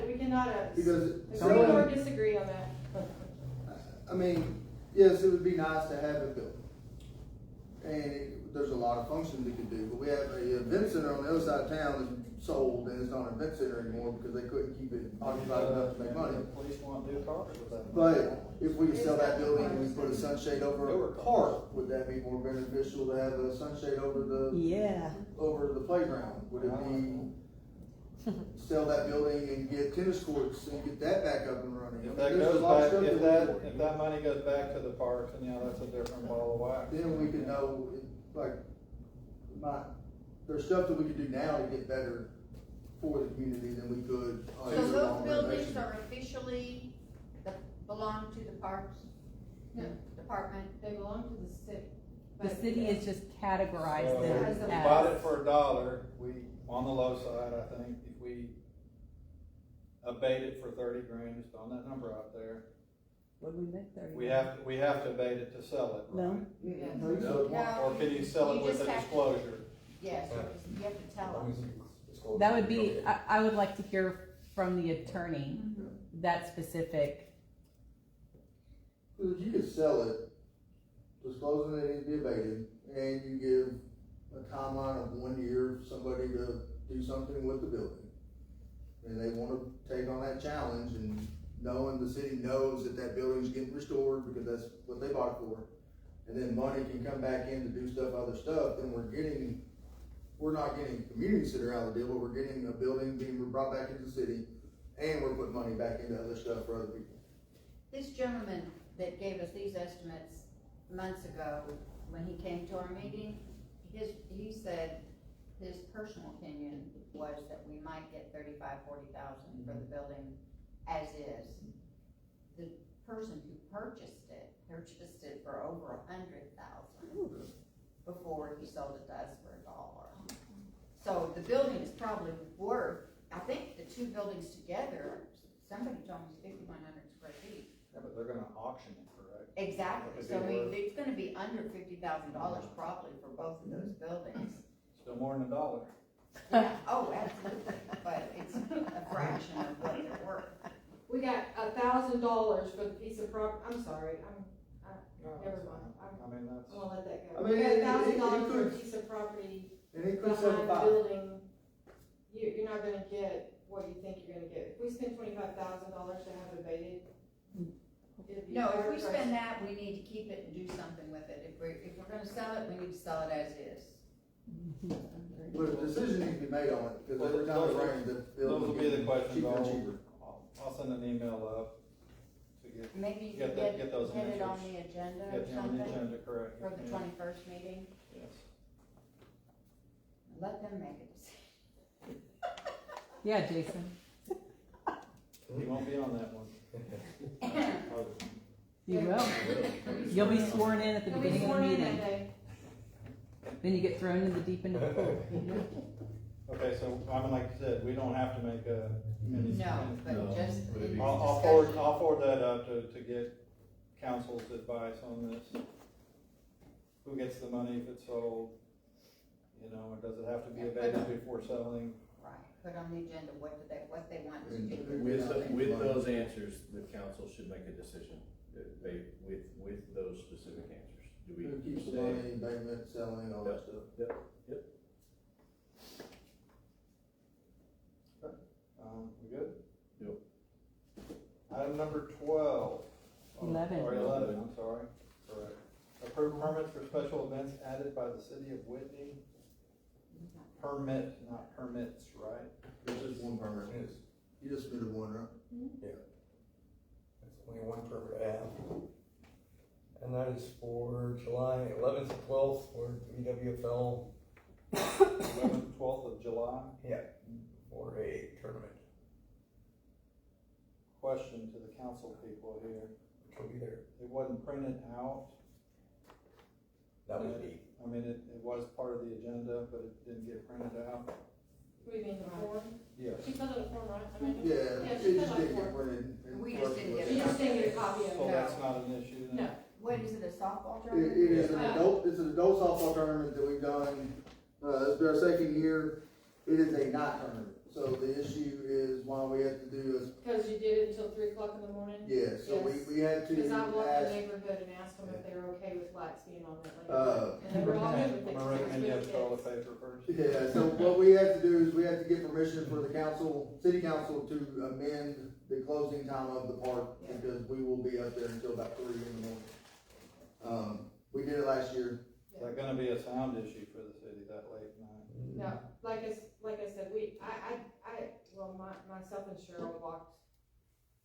We cannot because agree or selling, disagree on that. I mean, yes, it would be nice to have it built. There's a lot of functions it could do, but we have a event center on the other side of town that's sold, and it's not an event center anymore because they couldn't keep it occupied enough to make money. The police want new cars with that. But if we could sell that building and we put a sunshade over a park, would that be more beneficial to have a sunshade over the playground? Would it be, sell that building and get tennis courts and get that back up and running? If that There's a goes lot of back, stuff if that we that, if that money goes back to the parks, then yeah, that's a different ball of wax. Then we could know, like, there's stuff that we could do now to get better for the community than we could. So those buildings are officially, belong to the Parks Department? They belong to the city. The city is just categorized So, them as we a- bought it for $1, we, on the low side, I think, if we abate it for 30 grand, just throwing that number out there, What we make 30? we have to abate it to sell it, right? No. No. Or can you sell it You with just a have to- disclosure? Yes, you have to tell them. That would be, I would like to hear from the attorney, that specific. Cause if you could sell it, disclosing that it needs to be abated, and you give a timeline of 1 year for somebody to do something with the building, and they wanna take on that challenge, and knowing the city knows that that building's getting restored, because that's what they bought it for, and then money can come back in to do other stuff, then we're not getting community center out of the deal, but we're getting a building being brought back into the city, and we're putting money back into other stuff for other people. This gentleman that gave us these estimates months ago, when he came to our meeting, he said his personal opinion was that we might get 35,000-40,000 for the building as is. The person who purchased it for over 100,000 before he sold it to us for $1. So the building is probably worth, I think the two buildings together, somebody told me it's 5,100 square feet. Yeah, but they're gonna auction it, correct? Exactly, What so could be worth? it's gonna be under $50,000 probably for both of those buildings. Still more than $1. Yeah, oh, absolutely, but it's a fraction of what they're worth. We got $1,000 for the piece of I'm sorry, never mind. I mean, that's. I'm gonna let that I go. mean, We got it $1,000 for a could- piece of property And it could behind sell the five. building. You're not gonna get what you think you're gonna get. If we spend $25,000 to have it abated, it'd be. No, if hard we price. spend that, we need to keep it and do something with it. If we're gonna sell it, we need to sell it as is. But a decision needs to be made on it, because every time it rains, the Those building will be the questions cheaper and cheaper. I'll send an email up to get, Maybe you Get could that- get those get it on answers. the agenda or get you on the something agenda, correct? for the Yeah. 21st meeting. Yes. Let them make a decision. Yeah, Jason, He won't be on that one. you will. You'll be sworn in at the You'll be beginning of the sworn in that meeting. day. Then you get thrown in the deep end of the pool. Okay, so I mean, like you said, we don't have to make any. No, but just. but it'd be- I'll forward that up to get council's advice on this. Who gets the money if it's sold? You know, or does it have to be abated before selling? Right, put on the agenda what they want to do. With those answers, the council should make a decision, with those specific answers. Do we Who keeps the say- money, abatement, selling, all that stuff. Yep. We good? Yep. Item number 12. 11. Or 11, I'm sorry. Correct. Approve permits for special events added by the city of Whitney. Permit, not permits, right? There's just one permit. Yes. You just submitted one, right? That's only one permit I have. And that is for July 11th and 12th for WWFL. 11th, 12th of July. Yeah, for a tournament. Question to the council people here. Which will be there. It wasn't printed out. That was me. I mean, it was part of the agenda, but it didn't get printed out. What do you mean, the form? Yes. She filled out a form, right? I mean, Yeah, Yeah, it she just filled out a didn't get form. printed. We just didn't get You just didn't get a copy of So it. that's not an issue then? No. What is it, a softball It tournament? is it's an adult softball tournament that we've done, it's been our second year. It is a night tournament, so the issue is why we have to do is, Because you did it until 3 o'clock in the morning? yeah, so Yes. we had to Because I walked the ask, neighborhood and asked them if they were okay with lights being on that lake. And they were all good with it. I'm gonna recommend you have toilet paper first. yeah, so what we have to do is we have to get permission for the council, city council to amend the closing time of the park, Yeah. because we will be up there until about 3 in the morning. We did it last year. Is that gonna be a sound issue for the city that late night? No, like I said, myself and Cheryl walked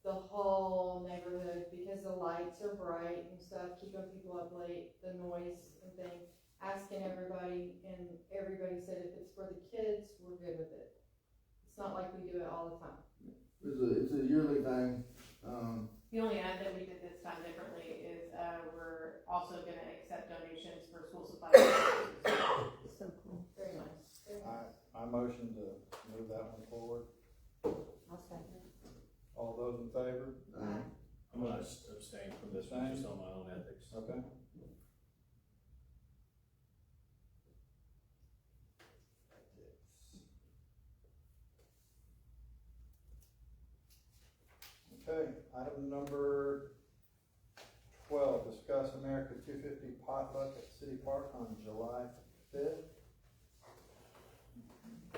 the whole neighborhood because the lights are bright and stuff, keeping people up late, the noise and thing, asking everybody, and everybody said if it's for the kids, we're good with it. It's not like we do it all the time. It's a yearly thing. The only ad that we did this time differently is, we're also gonna accept donations for school supplies. So cool. Very nice. Very nice. I motion to move that one forward. I'll second it. All those in favor? I'm gonna abstain from this one, just on my own ethics. Okay. Okay, item number 12, discuss America 250 potluck at City Park on July 5th.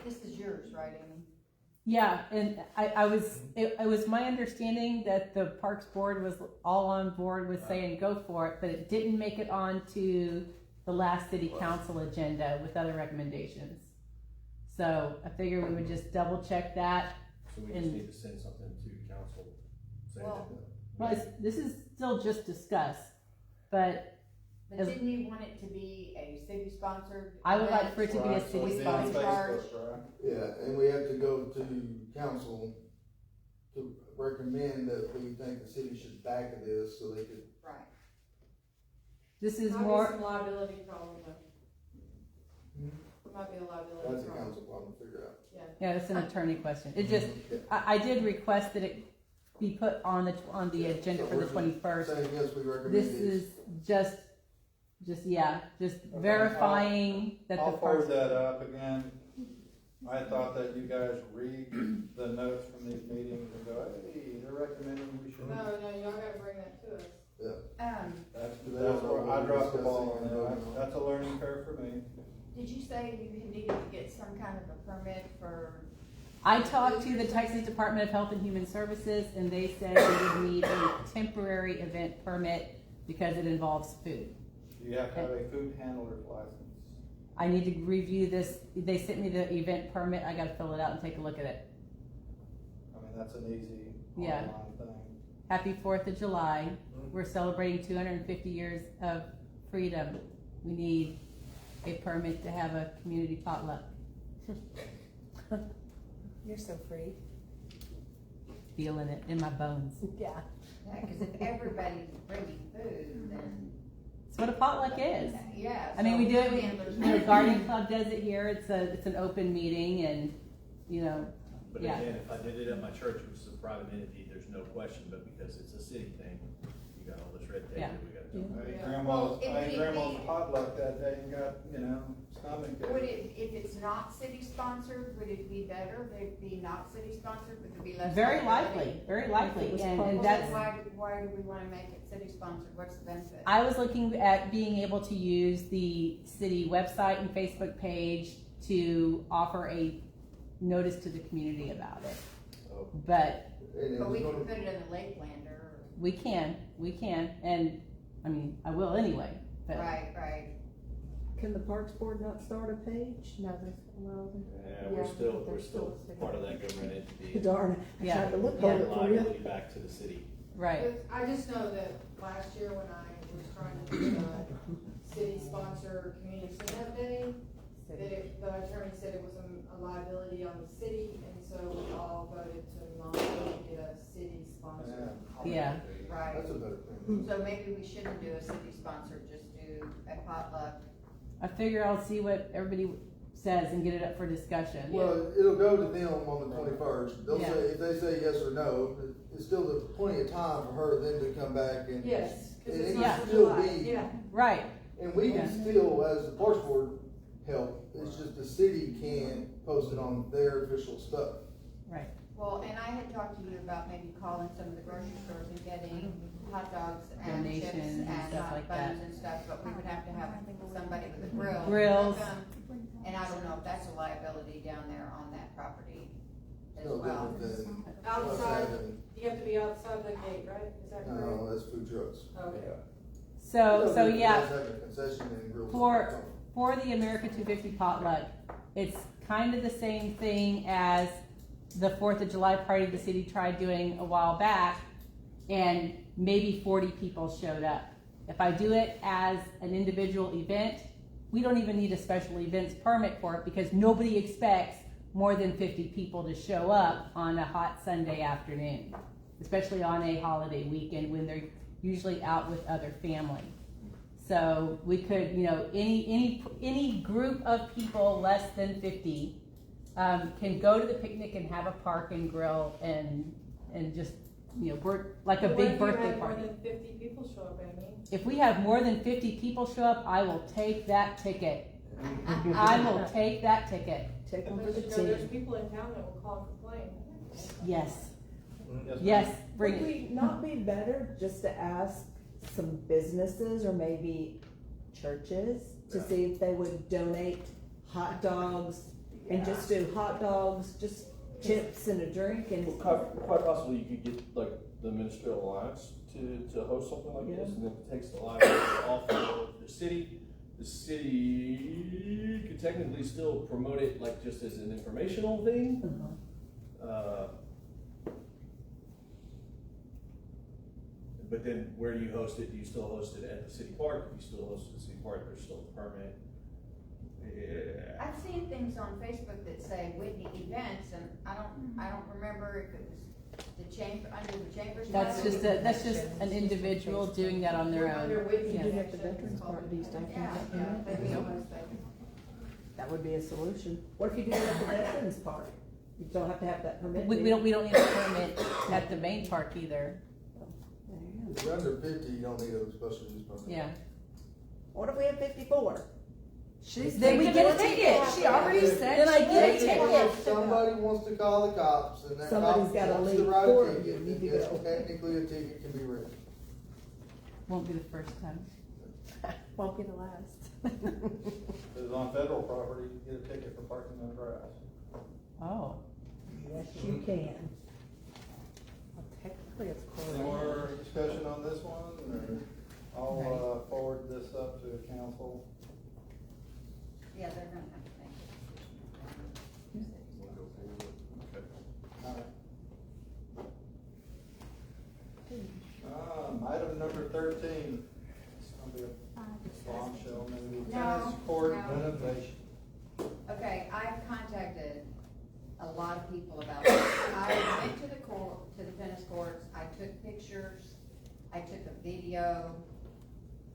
This is yours, right, Amy? Yeah, and it was my understanding that the Parks Board was all on board with saying go for it, but it didn't make it onto the last city council agenda with other recommendations. So I figured we would just double check that. So we just need to send something to council saying Well, this is still just discussed, but But didn't you want it to be a city sponsored? I would like for it to be a Right, so city it'll be on sponsor. Facebook, right? Yeah, and we have to go to council to recommend that we think the city should back this, so they could. Right. This is Might be more, some liability problem though. It might be a liability That's a problem. council problem to figure out. yeah, it's an attorney question. It just, I did request that it be put on the agenda for the 21st. Saying yes, we recommend This this. is just Okay, verifying that the I'll forward Parks. that up again. I thought that you guys read the notes from these meetings and go, hey, they're recommending we should. No, y'all gotta bring that to us. That's where I dropped the ball on that. That's a learning curve for me. Did you say you needed to get some kind of a permit for? I talked to the Texas Department of Health and Human Services, and they said they would need a temporary event permit because it involves food. You have to have a food handler's license. I need to review this. They sent me the event permit. I gotta fill it out and take a look at it. I mean, that's an easy Yeah. online thing. Happy 4th of July. We're celebrating 250 years of freedom. We need a permit to have a community potluck. You're so free. Feeling it in my bones. Yeah. Yeah, cause if everybody's bringing food, then. It's what a potluck is. Yeah. I mean, we do it, food handlers- the Garden Club does it here. It's an open meeting, and, you know, But yeah. again, if I did it at my church, which is a private entity, there's no question, but because it's a city thing, you got all this red tape Yeah. that we gotta jump. I ate Well, grandma's, it I ate would grandma's be- potluck that day and got, stomach ache. Would it, if it's not city sponsored, would it be better if it be not city sponsored, would there be less? Very liability? likely, and Well, that's, then why do we wanna make it city sponsored, what's the benefit? I was looking at being able to use the city website and Facebook page to offer a notice to the community about it. Oh. But And it But was we gonna- can put it in the Lakelander, or, we can, and, I mean, I will anyway, but. right. Can the Parks Board not start a page? No, that's, well, Yeah, we're still part of that government entity. Darn, I Yeah. tried to look Paying at it for you. liability back to the city. Right, I just know that last year when I was trying to do a city sponsor community cleanup day, that the attorney said it was a liability on the city, and so we all voted to not get a city sponsored. Yeah. Right, That's a better thing. so maybe we shouldn't do a city sponsor, just do a potluck. I figure I'll see what everybody says and get it up for discussion. Well, it'll go to them on the 21st. They'll Yeah. say, if they say yes or no, it's still plenty of time for her then to come back and. Yes, cause And it's it not can for still July, be- yeah. Right, And we Yeah. can still, as the Parks Board, help. It's just the city can post it on their official stuff. right. Well, and I had talked to you about maybe calling some of the grocery stores and getting hot dogs and chips Donations and and stuff like that. buns and stuff, but we would have to have somebody with a grill. Grills. And I don't know if that's a liability down there on that property as No well. different than us Outside, having, you have to be outside the gate, right? Is that correct? no, that's food trucks. Okay. So No, yeah, that's having a concession and grills. for the America 250 potluck, it's kind of the same thing as the 4th of July party the city tried doing a while back, and maybe 40 people showed up. If I do it as an individual event, we don't even need a special events permit for it because nobody expects more than 50 people to show up on a hot Sunday afternoon, especially on a holiday weekend when they're usually out with other family. So we could, any group of people less than 50 can go to the picnic and have a park and grill and just, like a big birthday party. More than 50 people show up, Amy. If we have more than 50 people show up, I will take that ticket. I will take that ticket. Take them for But the you know, there's team. people in town that will call and complain. Yes, Yes, yes, bring Would it. we not be better just to ask some businesses or maybe churches to see if they would donate hot dogs and just do hot dogs, just chips and a drink and. Quite possibly you could get like the Ministerial Alliance to host something like this, and then it takes the liability off of the city. The city could technically still promote it like just as an informational thing. But then where do you host it? Do you still host it at the city park? If you still host it at the city park, there's still a permit. Yeah. I've seen things on Facebook that say Whitney events, and I don't remember if it was the chamber, under the chamber's. That's just an individual doing that on their Under own. Whitney. Yeah. Do have the veterans part, do you still Yeah, have that yeah, permit? that'd be Nope. almost like- That would be a solution. What if you do it at the veterans park? You don't have to have that permit. We do you? don't need a permit at the main park either. If you're under 50, you don't need a special use permit. Yeah. What if we have 54? Then we get a ticket. She already said. Then I get a If ticket. somebody wants to call the cops and that Somebody's cop gotta wants to leave write for a you, ticket, you then need to yes, go. technically a ticket can be written. Won't be the first time. Won't be the last. If it's on federal property, you get a ticket for parking on grass. Oh. Yes, you can. Well, technically, it's Any more discussion on this one, or I'll forward this up to council. Yeah, they're gonna have to think. Item number 13, it's gonna be a bombshell, maybe No, tennis court no. renovation. Okay, I've contacted a lot of people about this. I went to the tennis courts, I took pictures, I took a video,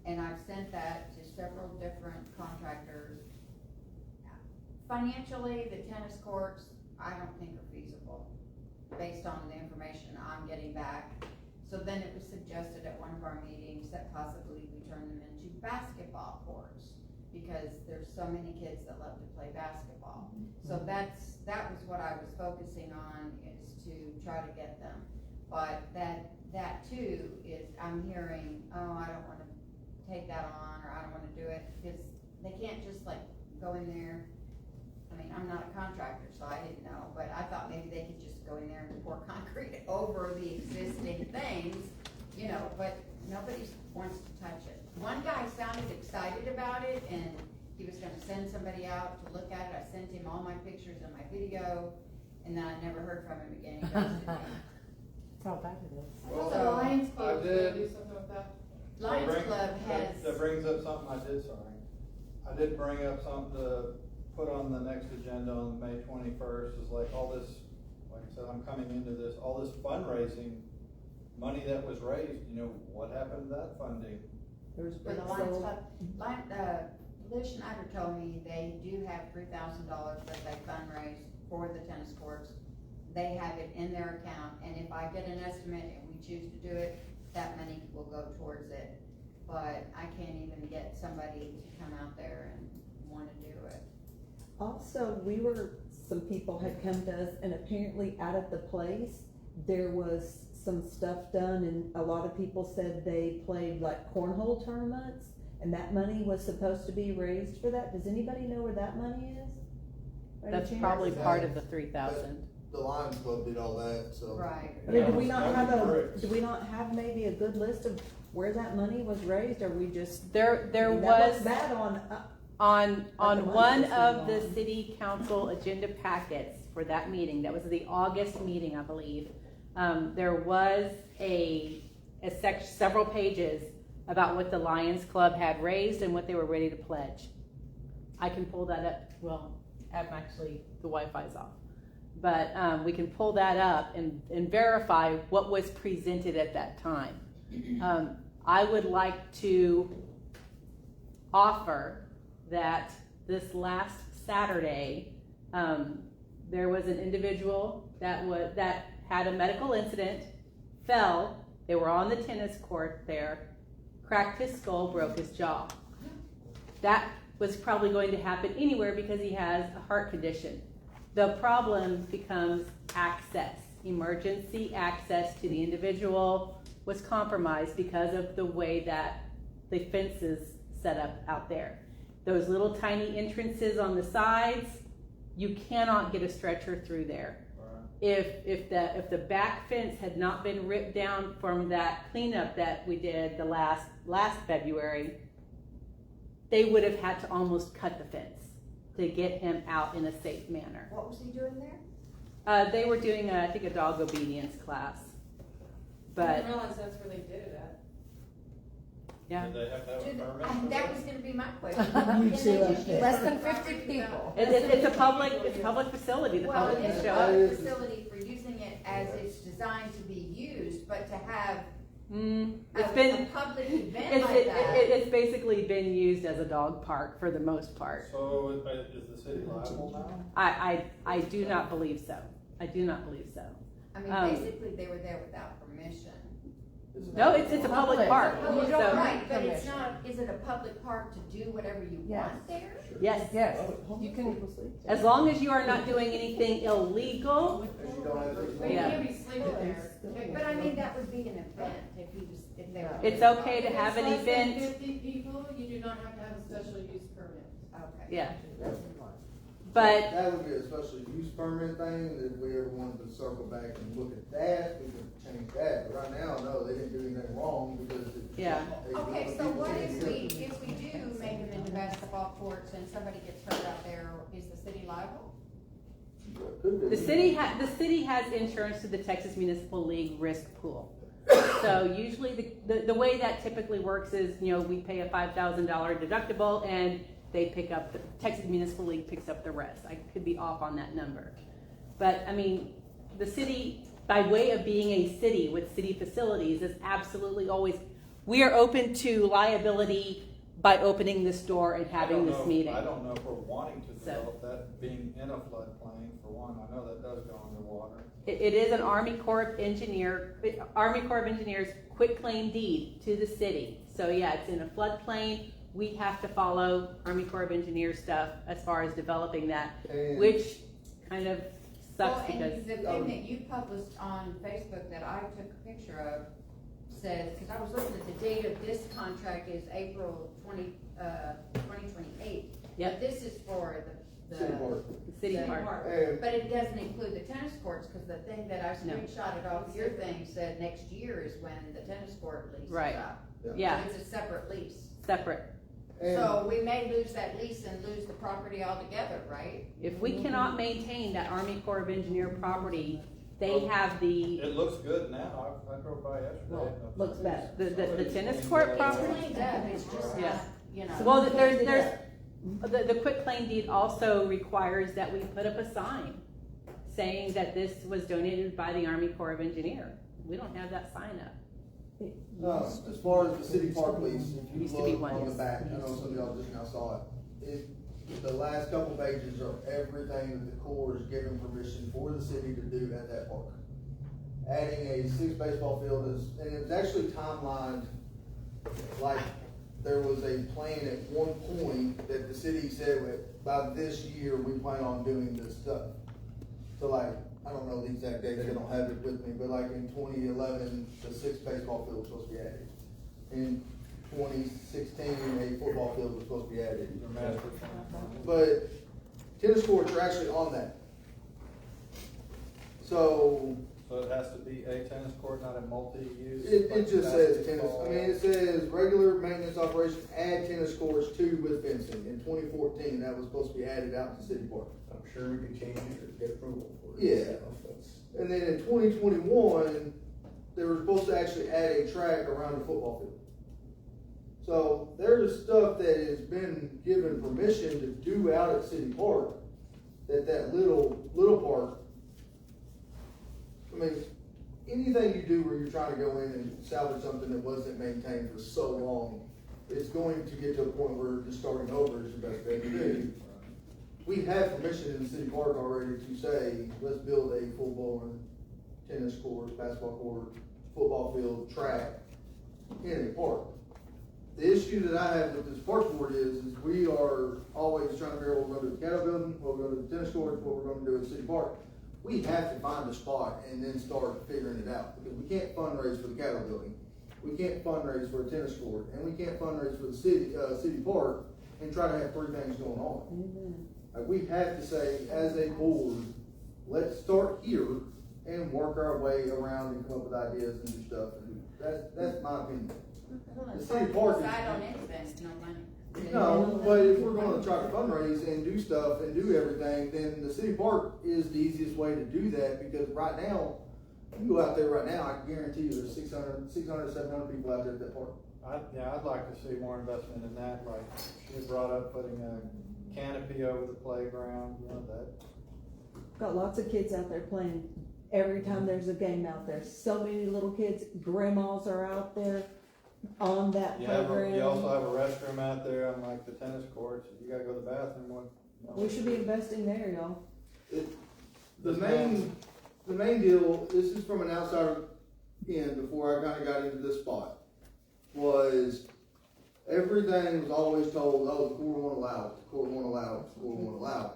and I've sent that to several different contractors. Financially, the tennis courts, I don't think are feasible, based on the information I'm getting back. So then it was suggested at one of our meetings that possibly we turn them into basketball courts, because there's so many kids that love to play basketball. So that was what I was focusing on, is to try to get them. But that too is, I'm hearing, oh, I don't wanna take that on, or I don't wanna do it, because they can't just like go in there. I mean, I'm not a contractor, so I didn't know, but I thought maybe they could just go in there and pour concrete over the existing things, you know, but nobody wants to touch it. One guy sounded excited about it, and he was gonna send somebody out to look at it. I sent him all my pictures and my video, and then I never heard from him again. He ghosted me. That's how bad it is. Well, So Lions Club, I did- do something with that. Lions Club has. That brings up something I did, sorry. I did bring up something to put on the next agenda on May 21st, is like all this, like I said, I'm coming into this, all this fundraising money that was raised, you know, what happened to that funding? There's For the been Lions so- Club, Liz Schneider told me they do have $3,000 that they fundraise for the tennis courts. They have it in their account, and if I get an estimate and we choose to do it, that money will go towards it. But I can't even get somebody to come out there and wanna do it. Also, some people had come to us, and apparently out at the place, there was some stuff done, and a lot of people said they played like cornhole tournaments, and that money was supposed to be raised for that. Does anybody know where that money is? By any That's chance? probably part of the 3,000. The Lions Club did all that, so. Right. I mean, do we Yeah, not that'd have be great. do we not have maybe a good list of where that money was raised, or we just? There that was, looks bad on, on the one money of that's the been city council agenda packets for that meeting, that was the August meeting, I believe, there was several pages about what the Lions Club had raised and what they were ready to pledge. I can pull that up, well, actually, the Wi-Fi's off. But we can pull that up and verify what was presented at that time. I would like to offer that this last Saturday, there was an individual that had a medical incident, fell, they were on the tennis court there, cracked his skull, broke his jaw. That was probably going to happen anywhere because he has a heart condition. The problem becomes access. Emergency access to the individual was compromised because of the way that the fence is set up out there. Those little tiny entrances on the sides, you cannot get a stretcher through there. If the back fence had not been ripped down from that cleanup that we did the last February, they would have had to almost cut the fence to get him out in a safe manner. What was he doing there? They were doing, I think, a dog obedience class. I But, didn't realize that's where they did it at. yeah. Did they have to have a permit for That that? was gonna be my question. You Can too, they I just think. use Less the than 50 property people. It's a public facility, the Well, public it's can a show up. public facility for using it as it's designed to be used, but to have It's a been, public event it's, like that. it's basically been used as a dog park for the most part. So is the city liable now? I do not believe so. I do not believe so. I mean, um, basically, they were there without permission. No, it's a public park. Oh, you So- don't, right, but it's permission. not, is it a public park to do whatever you Yes. want there? Yes, Yes, you can, as long as you are not doing anything illegal. Because you don't have to. But you Yeah. can't be sleeping there. But I mean, that would be an event if they were. It's okay to have an If it's less than event. 50 people, you do not have to have a special use permit. Okay. Yeah. But That would be a special use permit thing, if we ever wanted to circle back and look at that, we could change that, but right now, no, they didn't do anything wrong, because it. Yeah. Okay, so what if we do make them into basketball courts and somebody gets hurt out there, is the city liable? Could be. the city has insurance through the Texas Municipal League risk pool. So usually the way that typically works is, we pay a $5,000 deductible and they pick up, the Texas Municipal League picks up the rest. I could be off on that number. But I mean, the city, by way of being a city with city facilities, is absolutely always, we are open to liability by opening this door and having this meeting. I don't know if we're wanting to So- develop that being in a floodplain, for one. one, I know that does go underwater. It is an Army Corps of Engineers quitclaim deed to the city. So yeah, it's in a floodplain. We have to follow Army Corps of Engineers stuff as far as developing that, And- which kind of sucks Well, because. and the thing that you published on Facebook that I took a picture of says, because I was looking at the date of this contract is April 2028. Yep. But this is for the City Park. The city park. And But it doesn't include the tennis courts, because the thing that I No. screenshotted off your thing said next year is when the tennis court lease is Right. up. Yeah, So it's a separate lease. separate. And- So we may lose that lease and lose the property altogether, right? If we cannot maintain that Army Corps of Engineer property, they have the, It looks good now, I drove by yesterday. Looks better. the tennis court It's property. cleaned up, it's just Yeah. not, you know. Well, the quitclaim deed also requires that we put up a sign saying that this was donated by the Army Corps of Engineer. We don't have that sign up. As far as the city park lease, if you Used to be look one, on the yes. back, I know some of y'all just now saw it. The last couple pages are everything that the Corps is giving permission for the city to do at that park. Adding a 6 baseball field is, and it was actually timelined, like, there was a plan at one point that the city said, by this year, we plan on doing this stuff. So like, I don't know the exact date, I don't have it with me, but like in 2011, the 6 baseball field was supposed to be added. In 2016, a football field was supposed to be added. But tennis courts are actually on that. So So it has to be a tennis court, not a multi-use? it just says tennis, I mean, it says regular maintenance operation, add tennis courts to with fencing. In 2014, that was supposed to be added out to City Park. I'm sure we could change it or get approval for it. Yeah. That's- And then in 2021, they were supposed to actually add a track around the football field. So there's stuff that has been given permission to do out at City Park, that little park. I mean, anything you do where you're trying to go in and salvage something that wasn't maintained for so long, it's going to get to a point where just starting over is the best thing to do. We have permission in the city park already to say, let's build a full-blown tennis court, basketball court, football field, track in a park. The issue that I have with this park board is we are always trying to figure out what we're gonna do at the Cattle Building, what we're gonna do at the tennis courts, what we're gonna do at City Park. We have to find a spot and then start figuring it out, because we can't fundraise for the Cattle Building. We can't fundraise for a tennis court, and we can't fundraise for the city park and try to have 3 things going on. Like, we have to say, as a board, let's start here and work our way around and come up with ideas and do stuff, and that's my opinion. It's city hard to park is- decide on anything, no money. No, but if we're gonna try to fundraise and do stuff and do everything, then the city park is the easiest way to do that, because right now, you can go out there right now, I can guarantee you there's 600, 700 people out there at that park. I'd like to see more investment in that, like she brought up putting a canopy over the playground, you know, that. Got lots of kids out there playing every time there's a game out there. So many little kids, grandmas are out there on that You playground. also have a restroom out there on like the tennis courts, if you gotta go to the bathroom, We should be investing there, y'all. The main deal, this is from an outsider in, before I kinda got into this spot, was everything was always told, oh, the Corps won't allow it, the Corps won't allow it, the Corps won't allow it.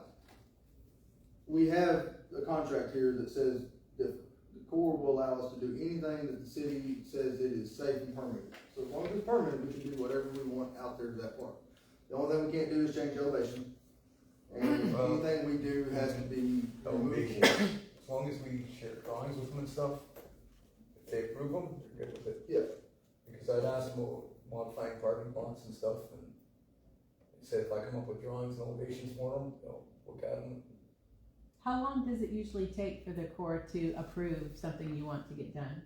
We have a contract here that says that the Corps will allow us to do anything that the city says it is safe and permitted. So as long as it's permitted, we can do whatever we want out there to that park. The only thing we can't do is change elevation. And anything we do has to be Elevation, as long as we share drawings with them and stuff, if they approve them, they're good with it. Yeah. Because I'd asked them about modifying parking lots and stuff, and they said if I come up with drawings and elevations for them, they'll look at them. How long does it usually take for the Corps to approve something you want to get done?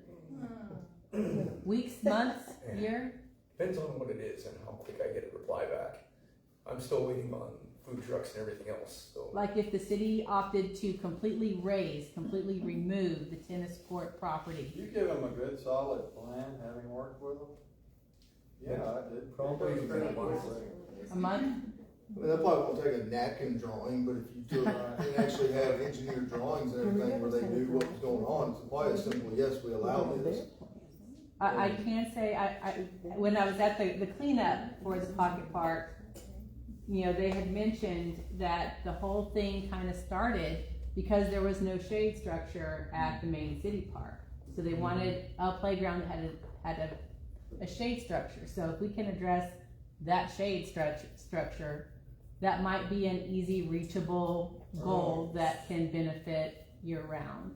Weeks, months, Yeah. year? Depends on what it is and how quick I get a reply back. I'm still waiting on food trucks and everything else, so. Like if the city opted to completely remove the tennis court property. You give them a good solid plan, having worked with them? Yeah, I did. Probably Pretty within a month. quickly. A month? I mean, that probably won't take a napkin drawing, but if you took, and actually have engineered drawings and everything where they knew what was going on, it's probably as simple, yes, we allow this. I can say, when I was at the cleanup for the pocket park, you know, they had mentioned that the whole thing kind of started because there was no shade structure at the main city park. So they wanted a playground that had a shade structure. So if we can address that shade structure, that might be an easy reachable goal that can benefit year round.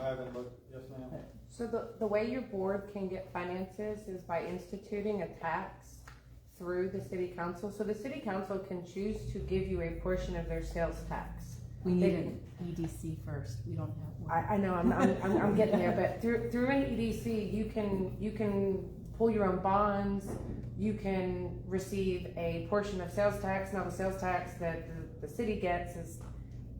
I haven't looked, yes ma'am. So the way your board can get finances is by instituting a tax through the city council. So the city council can choose to give you a portion of their sales tax. We need an EDC first. We don't have one. I know, I'm getting there, but through an EDC, you can pull your own bonds, you can receive a portion of sales tax. Now the sales tax that the city gets is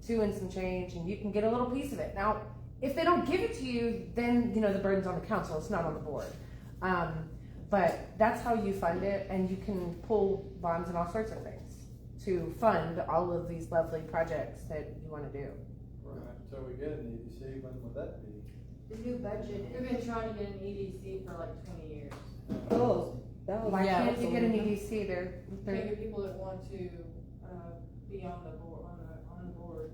2 and some change, and you can get a little piece of it. Now, if they don't give it to you, then, you know, the burden's on the council, it's not on the board. But that's how you fund it, and you can pull bonds and all sorts of things to fund all of these lovely projects that you wanna do. Right, until we get an EDC, when would that be? The new budget We've been trying to get an EDC for like 20 years. Oh, that was. Why Yeah, can't you get an EDC? They're Maybe people that want to, be on the board, on the board.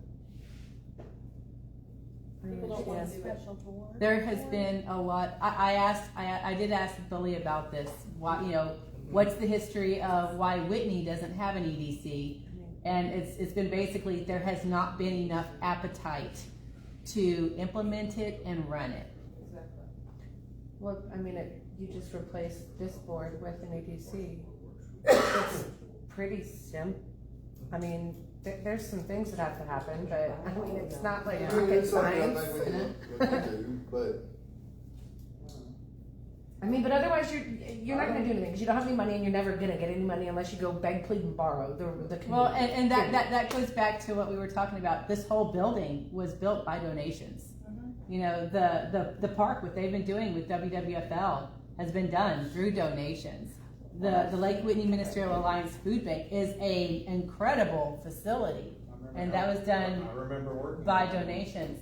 People don't want to do it. There has been a lot. I did ask Billy about this. Why, you know, what's the history of why Whitney doesn't have an EDC? And it's been basically there has not been enough appetite to implement it and run it. Exactly. Well, I mean, you just replace this board with an EDC. It's pretty simple. I mean, there's some things that have to happen, but I mean, it's not like I mean, rocket it's something I science. think we need to do, but. I mean, but otherwise you're not gonna do anything because you don't have any money and you're never gonna get any money unless you go beg, plead, and borrow the community. Well, and that goes back to what we were talking about. This whole building was built by donations. You know, the park, what they've been doing with WWFL has been done through donations. The Lake Whitney Ministerial Alliance Food Bank is a incredible facility, and that was done by donations.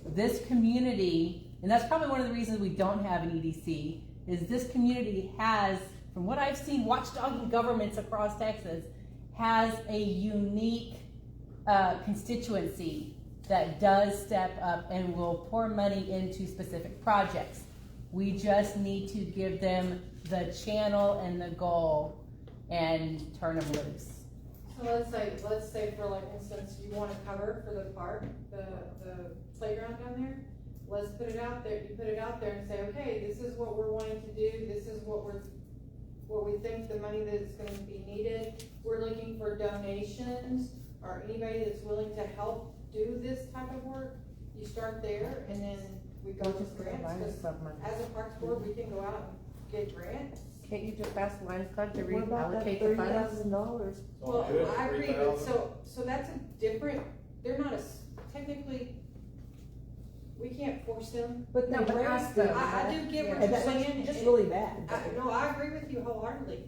This community, and that's probably one of the reasons we don't have an EDC, is this community has, from what I've seen, watchdogging governments across Texas, has a unique constituency that does step up and will pour money into specific projects. We just need to give them the channel and the goal and turn them loose. So let's say for like instance, you want to cover for the park, the playground down there. Let's put it out there. You put it out there and say, okay, this is what we're wanting to do. This is what we think the money that's going to be needed. We're looking for donations or anybody that's willing to help do this type of work. You start there, and then we go to grants. As a parks board, we can go out and get grants. Can't you just ask Lions Club to What about that reallocate the funds? $30,000? Well, I agree, but so that's a different, they're not technically, we can't force them. But No, they but raised ask them. them. I do get what And you're that's saying. just and- really bad. No, I agree with you wholeheartedly.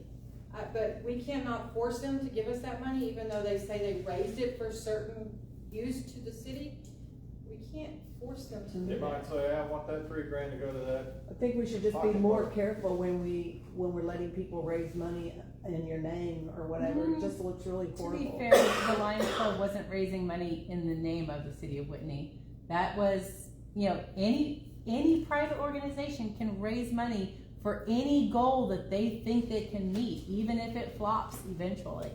But we cannot force them to give us that money, even though they say they raised it for certain use to the city. We can't force them to do They that. might say, I want that $3,000 to go to that. I think we should just be more careful when we're letting people raise money in your name or whatever. It just looks really To horrible. be fair, the Lions Club wasn't raising money in the name of the city of Whitney. That was, you know, any private organization can raise money for any goal that they think they can meet, even if it flops eventually.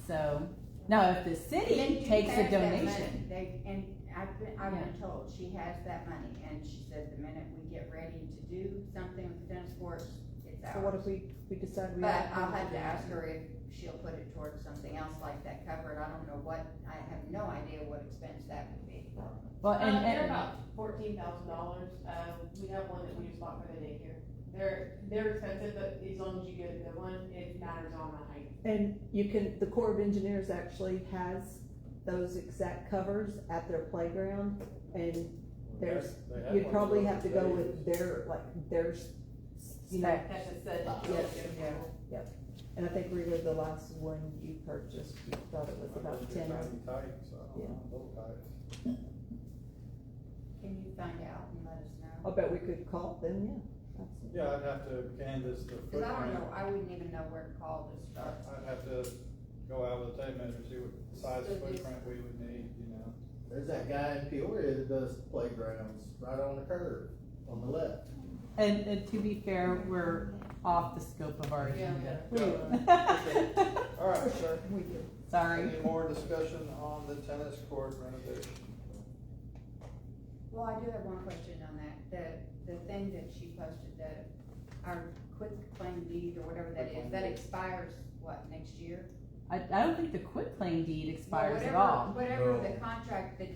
So, now if the city takes a donation. I've been told she has that money, and she said the minute we get ready to do something with the tennis courts, it's ours. So what if we decide we? But I'll have to ask her if she'll put it towards something else like that covered. I don't know what, I have no idea what expense that would be. Well, They're about $14,000. We have one that we just bought for the daycare. They're expensive, but as long as you get a good one, it matters on the height. And the Corps of Engineers actually has those exact covers at their playground, and you'd probably have to go with their you know, that's just a. Yep. And I think Rita, the last one you purchased, you thought it was about 10 or. Tight, so I don't know, a little tight. Can you find out and let us know? I'll bet we could call them, yeah. Absolutely. Yeah, I'd have to canvass the Cause I don't footprint. know, I wouldn't even know where to call to start. I'd have to go out with a tape measure, see what size So this- footprint we would need, you know. There's that guy in Peoria that does playgrounds right on the curve, on the left. And to be fair, we're off the scope of our Yeah. agenda. All right, Sure, we do. Sorry. any more discussion on the tennis court renovation? Well, I do have one question on that. The thing that she posted, our quick claim deed or whatever that is, that expires, what, next year? I don't think the quitclaim deed expires at Well, all. whatever No. the contract that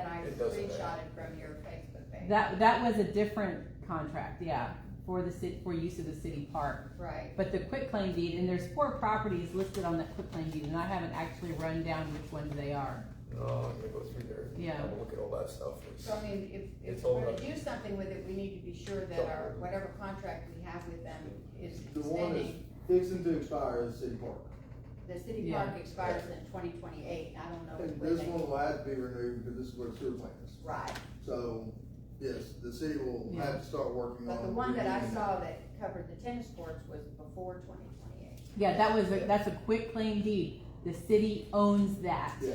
I It doesn't. screenshotted from your Facebook page. That was a different contract, yeah, for the city, for use of the city park. Right. But the quitclaim deed, and there's 4 properties listed on that quitclaim deed, and I haven't actually run down which ones they are. I'm gonna go through there. Yeah. Have a look at all that stuff. So I mean, if It's we're all gonna right. do something with it, we need to be sure that our, whatever contract we have with them is The one that's extending. fixing to expire is City Park. The city Yeah. park expires in 2028, I don't know And when this they. one will have to be renewed because this is where the sewer plant is. Right, So, yes, the city will have to start working on. but the one that I renewing saw that covered the tennis courts was before 2028. Yeah, that's a quitclaim deed. The city owns that. Yeah,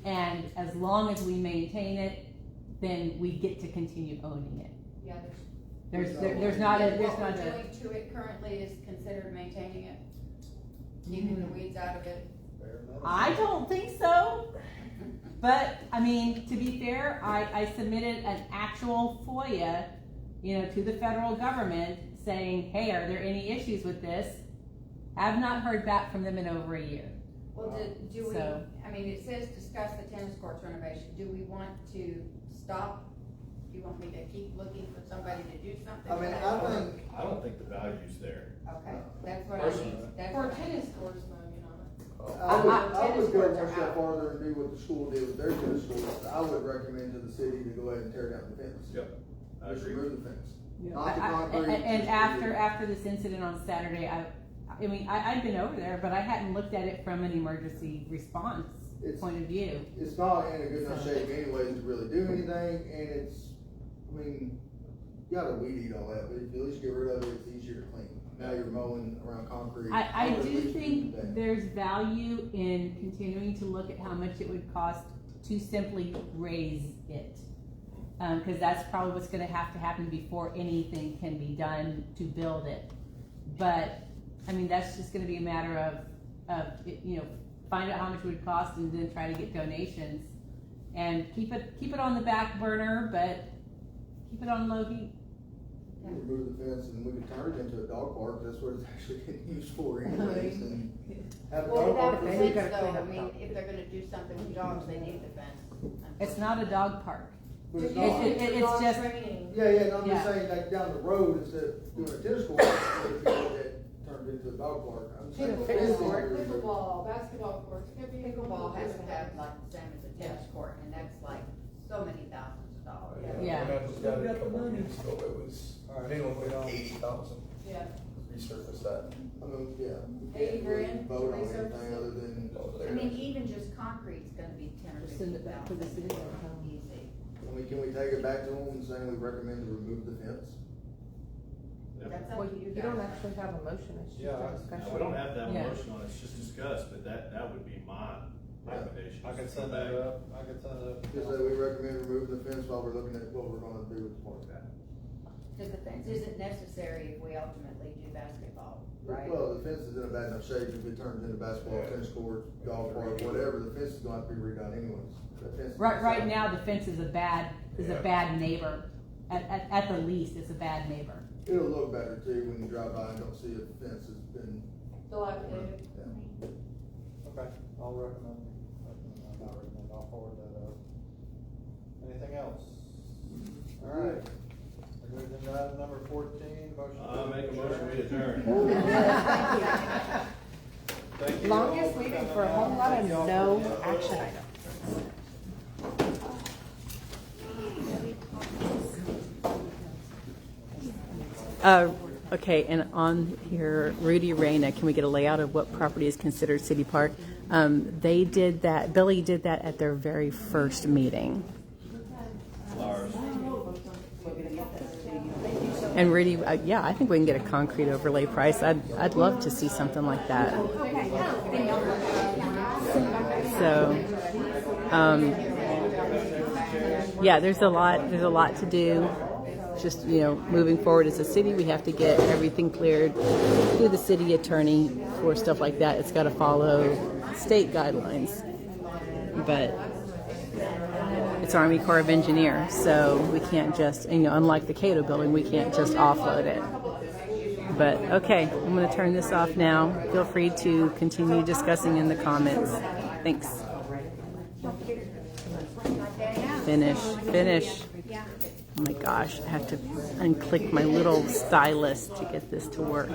And as long as we maintain it, then we get to continue owning it. Yeah, There's not a, And there's what not we're a, doing to it currently is considered maintaining it, keeping the weeds out of it. Bare minimum. I don't think so. But, I mean, to be fair, I submitted an actual FOIA, to the federal government saying, hey, are there any issues with this? Have not heard back from them in over a year. Well, do we, So- I mean, it says discuss the tennis courts renovation, do we want to stop? Do you want me to keep looking for somebody to do something? I mean, with I that? think, I don't think the value's there. Okay, that's what I Personally. need, that's For what I tennis need. courts, no, you're not. I would go tennis courts are one step out. farther and do what the school did with their tennis courts. I would recommend to the city to go ahead and tear down the fence. Yep. I Just agree. remove the fence. Yeah. Not the concrete. And just after, remove it. after this incident on Saturday, I'd been over there, but I hadn't looked at it from an emergency response point of view. It's not in a good enough So- shape anyways to really do anything, and you gotta weed eat all that, but if you at least get rid of it, it's easier to clean. Now you're mowing around concrete. I would at do least think do that. there's value in continuing to look at how much it would cost to simply raise it. Cause that's probably what's gonna have to happen before anything can be done to build it. But, that's just gonna be a matter of, find out how much it would cost and then try to get donations. And keep it on the back burner, but keep it on low heat. Remove the fence and we could turn it into a dog park, that's what it's actually getting used for anyways, and have a Well, dog park. without the then you fence gotta though, clean I up mean, top. if they're gonna do something with dogs, they need the fence. It's not a dog park. But it's It- not, it's just, yeah, and I'm Yeah. just saying, like, down the road, instead of doing a tennis court, if you look at, turned into a dog park, I'm saying. Pickleball, fencing Pickleball, or- pickleball, basketball courts, could be. Pickleball has to have like the same as a tennis court, and that's like so many thousands of dollars. Yeah. When I was down a couple of years ago, it was All right. minimum like 80,000. Yeah. Resurface that. Yeah. 80 grand to Vote on resurface anything it? other than, I mean, even just concrete's gonna be 10 or Just send 15 it back to the thousand. city sometime. Easy. can we take it back to them and say we recommend to remove the fence? That's Well, up to you you guys. don't actually have a motion, it's just Yeah, a discussion. No, we don't have to have a Yeah. motion on it, it's just discussed, but that would be my recommendation. I could send that up, I could send it up. Just say we recommend removing the fence while we're looking at what we're gonna do with the park. Because the fence isn't necessary if we ultimately do basketball, right? Well, the fence is in a bad enough shape, if it turns into basketball, tennis court, golf park, whatever, the fence is gonna have to be redone anyways. The fence is- right now, the fence is a bad neighbor. At the least, it's a bad neighbor. It'll look better too when you drive by and don't see if the fence has been. Dilapidated. Okay, I'll recommend, not recommend, I'll forward that up. Anything else? All right. We're moving to item number 14, motion. to Make a motion, we adjourn. adjourn. Thank you Longest all for meeting coming for a whole out. lot Thank of you all for no being action involved. items. Okay, and on here, Rudy Reyna, can we get a layout of what property is considered city park? They did that, Billy did that at their very first meeting. And Rudy, yeah, I think we can get a concrete overlay price. I'd love to see something like that. So, yeah, there's a lot to do. Just, moving forward as a city, we have to get everything cleared through the city attorney for stuff like that. It's got to follow state guidelines. But it's Army Corps of Engineers, so we can't just, unlike the Cato building, we can't just offload it. But okay, I'm going to turn this off now. Feel free to continue discussing in the comments. Thanks. Finish. Oh my gosh, I have to unclick my little stylus to get this to work.